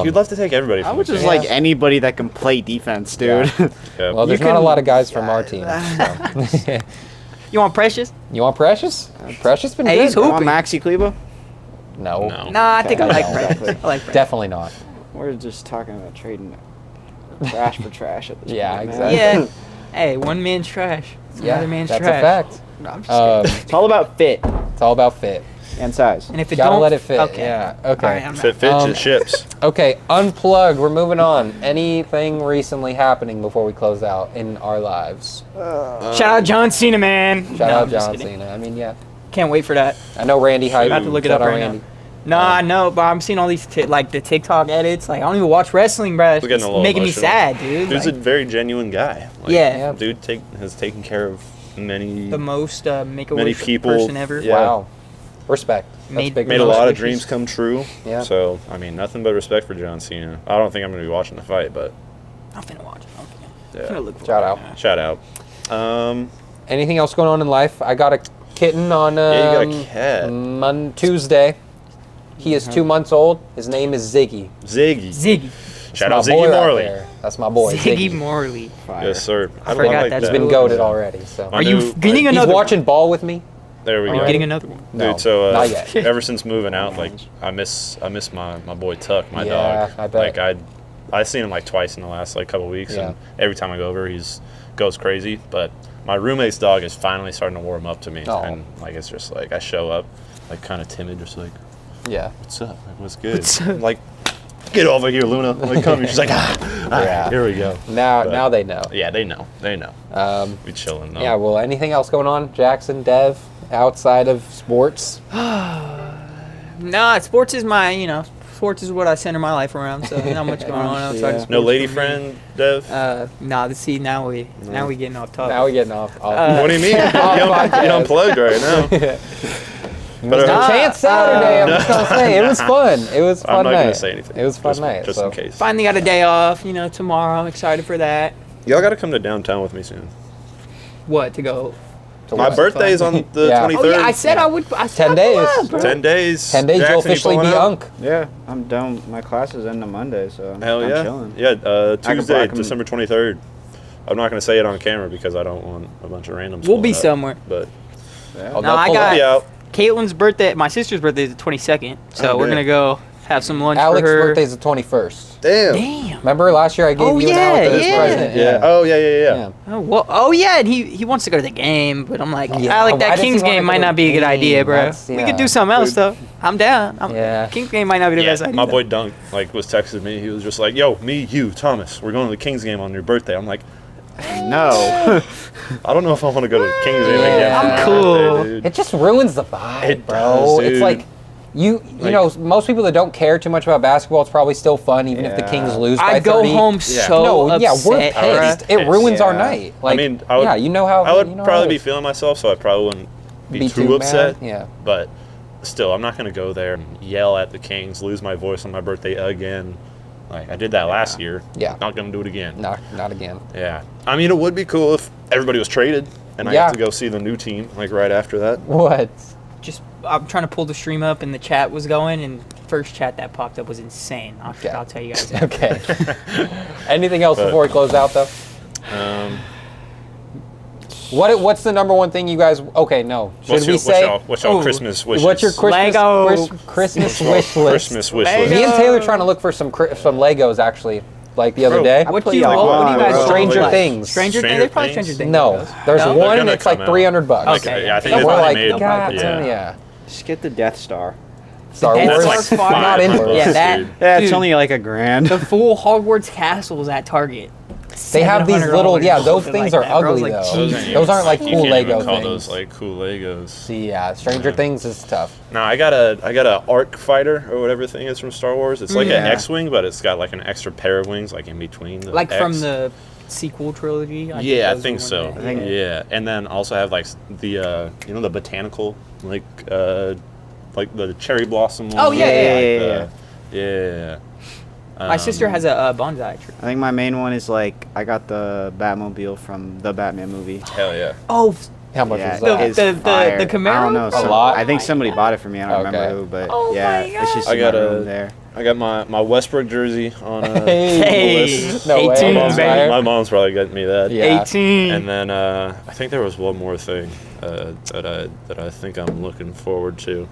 You'd love to take everybody. I From would the just Kings. like anybody that can play defense, dude. Yeah. Well, there's You not a can- lot of guys from our team. So. You want Precious? You want Precious? Precious been Hey, good. he's You hooping. want Maxi Kleba? No. No. Nah, I think I like No. Precious. I like Precious. Definitely not. We're just talking about trading. Trash for trash at this Yeah, point, exactly. Yeah. Hey, one man's trash. Another man's that's trash. a fact. No, I'm just kidding. It's all about fit It's all about fit. and size. And if it Gotta don't, let it fit. Okay. Yeah. All Okay. right, I'm Fit out. fits and ships. Okay. Unplugged. We're moving on. Anything recently happening before we close out in our lives? Shout out John Cena, man. Shout No, out I'm just John kidding. Cena. I mean, yeah. Can't wait for that. I know Randy hype. I'm about to look it Shout up out right Randy. now. No, I know, but I'm seeing all these the TikTok edits. Like, I don't even watch wrestling, bro. It's We're getting a little making me emotional. sad, dude. Dude's Like, a very genuine guy. Like, Yeah. Dude has taken care of many the most make a many wish people. person ever. Yeah. Wow. Respect. That's Made- big. made a Most lot of wishes. dreams come true. Yeah. So, I mean, nothing but respect for John Cena. I don't think I'm going to be watching the fight, but I'm finna watch it. I'm yeah. finna look for Shout it out. right now. Shout out. Anything else going on in life? I got a kitten on Yeah, you got a cat. Tuesday. He is 2 months old. His name is Ziggy. Ziggy. Ziggy. Shout My out boy Ziggy right Morley. there. That's my boy. Ziggy Ziggy. Morley. Fire. Yes, sir. I forgot like that's He's that. been goated already. So I Are you knew- getting he's another watching ball with me. There we one? go. Are you getting another one? No, Dude, so not yet. ever since moving out, like I miss my boy Tuck, my Yeah, dog. I bet. Like I seen him like twice in the last like couple weeks, Yeah. and every time I go over, goes crazy. But my roommate's dog is finally starting to warm up to me, Oh. and like it's just like I show up, like kind of timid, just like Yeah. what's up, like, what's good? I'm like, get over here, Luna. Like come here. She's like, all right, Yeah. here we go. Now, But- now they know. Yeah, they know. We chilling though. Yeah. Well, anything else going on, Jackson, Dev, outside of sports? No, sports is my, sports is what I center my life around. So not much going on outside of sports. No lady for me. friend, Dev. Nah. Now we getting off topic. Now we're getting off. What do you mean? You unplugged right now. But Chance Saturday. I'm just gonna say it was fun. It was a fun I'm not night. gonna say anything. It was a fun Just- night. just so. in case. Finally got a day off. Tomorrow. I'm excited for that. Y'all got to come to downtown with me soon. What to go? So My what? birthday is on the Yeah. 23rd. Oh yeah, I said I would. I said 10 I'd pull days. up, bro. 10 days. 10 days, Jackson, you'll you officially be pulling up? Unk. Yeah, I'm done. My classes end on Monday, so Hell I'm yeah. chilling. Yeah, I Tuesday, can- December 23rd. I'm not going to say it on camera because I don't want a bunch of randoms. We'll be pulling up, somewhere. But Oh, No, they'll I pull got- up. be out. Caitlin's birthday. My sister's birthday is the 22nd. So Oh, we're good. gonna go have some lunch Alex's for her. birthday's the 21st. Damn. Damn. Remember last year I gave Oh, you an yeah, Alex as yeah. present? Yeah. Oh, yeah. Yeah. Oh well. Oh yeah, and he wants to go to the game, but I'm like, Yeah, Alec, why that does he Kings wanna game go might to not be a the good idea, game? bro. That's- We yeah. could do something else Dude. though. I'm down. Yeah. Kings game might not be the best Yeah, idea. my though. boy Dunk was texting me. He was just like, "Yo, me, you, Thomas, we're going to the Kings game on your birthday." I'm like, No. I don't know if I want to go to the Kings game Yeah. again. for I'm my cool. birthday, dude. It just ruins the vibe, It bro. does, It's dude. like you know, most people that don't care too much about basketball, it's probably still fun, even if the Yeah. Kings lose by I go 30. home Yeah. so No, upset. yeah, we're bruh. pissed. It ruins our Yeah. night. Like, I mean, I would, yeah, you know how I would you know how probably it be is. feeling myself, so I probably wouldn't be Be too too upset. mad, yeah. But still, I'm not going to go there and yell at the Kings, lose my voice on my birthday again. Like I did that last year. Yeah. Not going to do it again. Not again. Yeah. I mean, it would be cool if everybody was traded and I Yeah. got to go see the new team like right after that. What? Just I'm trying to pull the stream up, and the chat was going, and first chat that popped up was insane. I'll tell you guys that. Okay. Anything else But- before we close out, though? What's the number one thing you guys? Okay, no. Should we say? What's your Oh, Christmas wishes? What's your Christmas Lego. Christmas What's your wish list? Christmas wish Lego. list? Me and Taylor trying to look for some Legos actually, like the other Bro, day. What put do you? y'all What do on, you guys? bro. Stranger like? Things. Stranger Things. Stranger There's probably Things? Stranger Things. No, Legos. there's No? one They're that's gonna like come out. $300. Okay. Yeah, I think And they've we're already like, made them. God, Yeah. yeah. Just get the Death Star. Star Death Wars. Star's fire. Not into $500, it. Yeah, that. dude. Yeah, it's Dude. only like $1,000. The full Hogwarts castles at Target. They have these little, $700, yeah, those something things like are that, bro. I was ugly like, though. Jesus. Those aren't like You cool can't Lego even call things. those like cool Legos. See, yeah, Stranger Things is tough. No, I got a Arc Fighter or whatever thing is from Star Wars. It's like an Yeah. X-wing, but it's got like an extra pair of wings like in between. The Like from X. the sequel trilogy. Yeah, I those think were so. one of the- Yeah, and then also have like the the botanical like the cherry blossom one. Oh, yeah, yeah, yeah. My sister has a bonsai tree. I think my main one is like I got the Batmobile from the Batman movie. Hell yeah. Oh, How much Yeah, was that? it's The fire. Camaro? I don't know. A lot? I think somebody bought it for me. I don't Okay. remember who, but Oh yeah, my it's just I in got my a- room there. I got my Westbrook jersey on Hey. list. No way. 18, My mom's, baby. my mom's probably getting me that. Yeah. 18. And then I think there was one more thing that I think I'm looking forward to.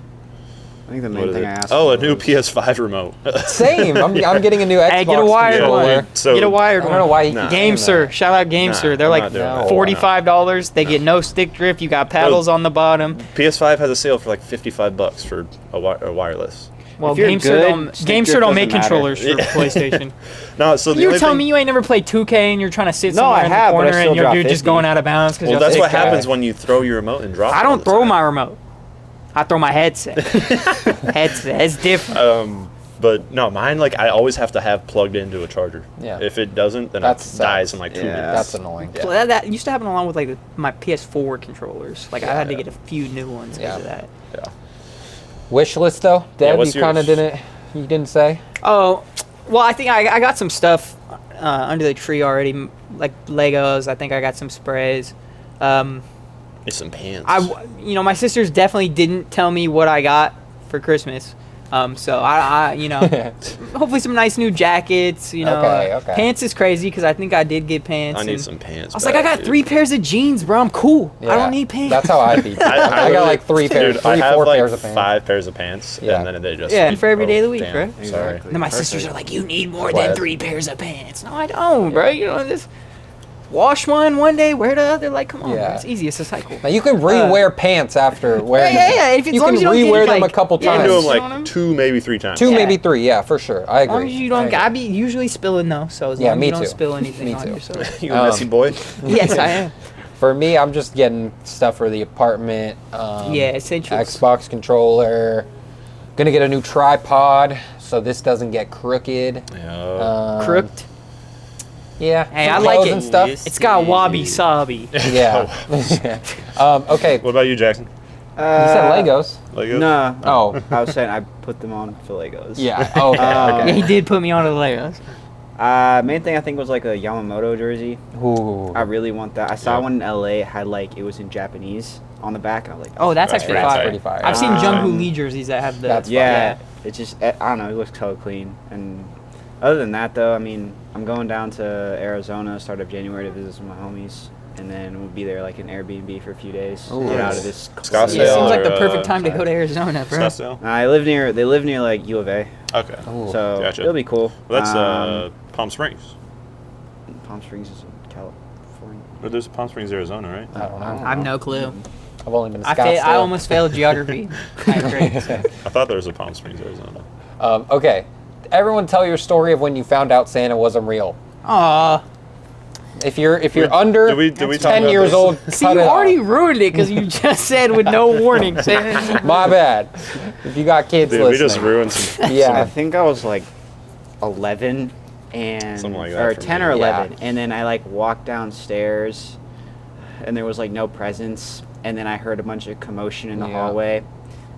I think the main thing I asked. Oh, a new PS5 remote. Same. I'm getting a new Xbox Hey, get a wired controller. one. So- Get a wired I one. don't know why you Nah. keep Game saying Sir. that. Shout out Game Nah, Sir. They're I'm like not doing that. $45. They get no stick drift. You got paddles on the bottom. PS5 has a sale for like $55 for a wireless. Well, If you're Game Sir good, don't, stick Game Sir drift don't make doesn't matter. controllers for PlayStation. No, so the You're only telling thing, me you ain't never played 2K and you're trying to sit No, somewhere I in have, the but I corner still and your drop dude just 50. going out of bounds because well, that's what guy. happens when you throw your remote and drop it. I all don't the throw time. my remote. I throw my headset. Headset. It's different. But no, mine, like, I always have to have plugged into a charger. Yeah. If it doesn't, then That it sucks. dies in like 2 Yeah. minutes. That's annoying. So that used to happen along with like my PS4 controllers. Like I had to get a few new ones because of that. Yeah. Wish list though, Deb. what's You kind of yours? didn't say. Oh, well, I think I got some stuff under the tree already, like Legos. I think I got some sprays. Need some pants. My sisters definitely didn't tell me what I got for Christmas. So I hopefully some nice new jackets. Okay. Pants is crazy because I think I did get pants. I need and some pants. I was like, I got 3 pairs of jeans, bro. I'm cool. I Yeah. don't need pants. That's how I beat. I got like 3 pairs, Dude, I have 4 like pairs of pants. 5 pairs of pants, Yeah. and then they just Yeah, and for every day of the week, damn, right? Sorry. Exactly. And then my Perfect. sisters are like, you need more Glad. than 3 pairs of pants. No, I don't, bro. Just wash one day, wear the other. Like, come on, Yeah. bro. It's easy. It's a cycle. Now you can re-wear pants after wearing them. yeah. If, as You long can as you don't get re-wear it, them like, a couple yeah, I times. do them you know what I like mean? 2, maybe 3 times. 2, Yeah. maybe 3. Yeah, for sure. I As long agree. as you don't, I I agree. be usually spilling though. So as Yeah, long as me you don't too. spill anything Me on too. yourself. You a messy boy? Yes, I am. For me, I'm just getting stuff for the apartment. Yeah, essentials. Xbox controller. Gonna get a new tripod so this doesn't get crooked. Yeah. Crooked. Yeah. Hey, some I like clothes it. and stuff. It's got wabi sabi. Yeah. Okay. What about you, Jackson? You said Legos. Legos? No. Oh. I was saying I put them on for Legos. Yeah. Okay. Yeah, okay. he did put me onto the Legos. Main thing I think was like a Yamamoto jersey. Ooh. I really want that. I saw Yeah. one in LA. It had like it was in Japanese on the back, and I was like, Oh, that's That's actually pretty fire. tight. Pretty fire. I've seen Um, Jungkook Lee jerseys that have the. That's yeah. It's just I don't know. It looks so clean. And other than that, though, I mean, I'm going down to Arizona start of January to visit some of my homies, and then we'll be there like in Airbnb for a few days. Ooh. Get out Nice. of this. Scottsdale Yeah, it seems like or, the perfect time to go to sorry. Arizona, bro. Scottsdale? They live near like U of A, Okay. Ooh. so Gotcha. it'll be cool. Well, that's Palm Springs. Palm Springs is in California. Or there's Palm Springs, Arizona, right? I don't know. I have no clue. I've only been to I Scottsdale. almost failed geography. Ninth grade. I thought there was a Palm Springs, Arizona. Okay. Everyone tell your story of when you found out Santa wasn't real. Aw. If you're under Did we talk 10 about years this? old, See, cut you it already off. ruined it because you just said with no warning. Saying My bad. If you got kids Dude, listening. we just ruined some. I Yeah. think I was like 11 and Something like that or for 10 me. or Yeah. 11, and then I like walked downstairs, and there was like no presents, and then I heard a bunch of commotion in the Yeah. hallway.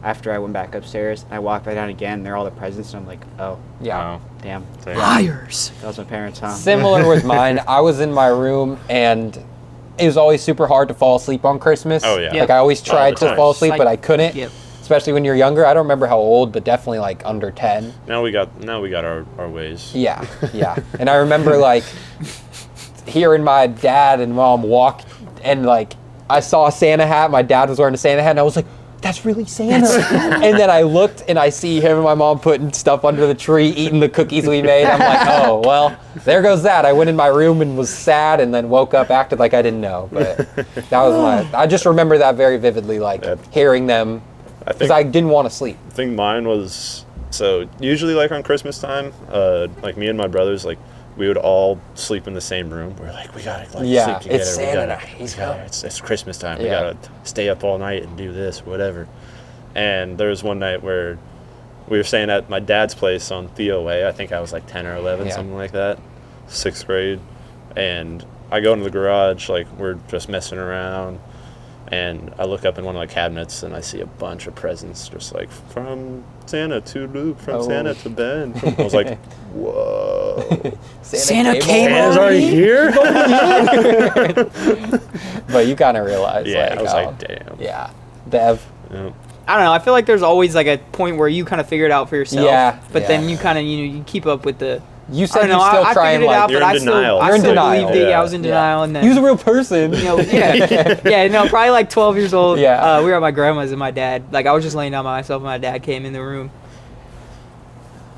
After I went back upstairs, I walked back down again. They're all the presents, and I'm like, oh, Yeah. damn, Same. liars. that was my parents' huh? Similar with mine. I was in my room and it was always super hard to fall asleep on Christmas. Oh, yeah. Like I always All tried the to time. fall asleep, but I couldn't. Yep. Especially when you're younger. I don't remember how old, but definitely like under 10. Now we got our ways. Yeah, yeah. And I remember like hearing my dad and mom walk and like I saw a Santa hat. My dad was wearing a Santa hat and I was like, that's really Santa. And then I looked and I see him and my mom putting stuff under the tree, eating the cookies we made. I'm like, oh, well, there goes that. I went in my room and was sad and then woke up, acted like I didn't know. But that was I just remember that very vividly, like hearing them because I didn't want to sleep. I think mine was, so usually like on Christmas time, like me and my brothers, like we would all sleep in the same room. We're like, we gotta like Yeah, sleep together. it's We Santa gotta- night. He's we gotta- coming. It's Christmas time. We Yeah. gotta stay up all night and do this, whatever. And there was one night where we were staying at my dad's place on Theo Way. I think I was like 10 or 11, Yeah. something like that, 6th grade. And I go into the garage, like we're just messing around. And I look up in one of the cabinets and I see a bunch of presents, just like from Santa to Luke, from Oh. Santa to Ben. I was like, whoa. Santa came Santa's already here? But you kind of realize, Yeah, like, I was oh, like, damn. yeah, Dev. Yeah. I don't know. I feel like there's always like a point where you kind of figure it out for yourself. Yeah, But yeah. then you kind of you keep up with the You said I know, you still I try and figured it like. out, You're but in denial. I You're in still denial. believed it. Yeah. I was in denial, and then He was a real person. you know, yeah, no, probably like 12 years old. Yeah. We were at my grandma's and my dad. Like I was just laying down by myself, and my dad came in the room.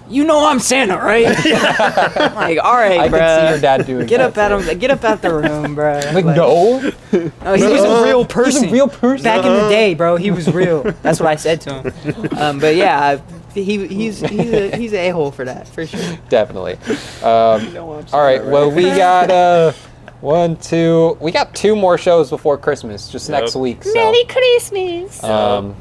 You know I'm Santa, right? I'm like, all right, I bro. could see your dad doing Get that up at him. Get up out the room, bro. Like, no. No, he was a real person. He's a real person. Back in the day, bro, he was real. That's what I said to him. But yeah, he's an a-hole for that, for sure. Definitely. All right. Well, we got we got 2 more shows before Christmas, just next week. So, Merry Christmas.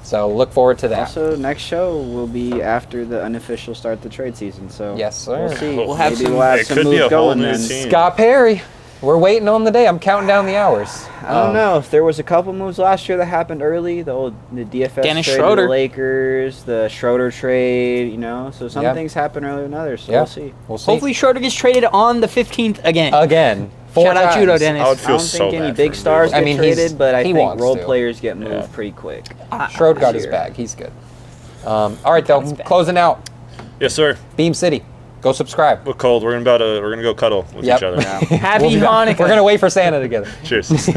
so look forward to that. Also, next show will be after the unofficial start of the trade season. So Yes, sir. We'll see. We'll have Maybe some- we'll have It some could be moves a whole going new then. team. Scott Perry. We're waiting on the day. I'm counting down the hours. I don't know if there was a couple moves last year that happened early. The DFS Dennis trade Schroeder. to the Lakers, the Schroeder trade. You know, so some Yeah. things happen earlier than others. So Yeah. we'll see. We'll see. Hopefully Schroeder gets traded on the 15th again. Again. 4 Shout out you, times. Dennis. I would I feel don't so think bad any for big him, stars dude. I get mean, he's- traded, but I he think wants role to. players get moved Yeah. pretty quick. Schroeder got his Sure. bag. He's good. All right, though. Closing out. Yes, sir. Beam City. Go subscribe. We're cold. We're gonna go cuddle with Yep. each other. Happy We'll be back. Hanukkah. We're going to wait for Santa together. Cheers.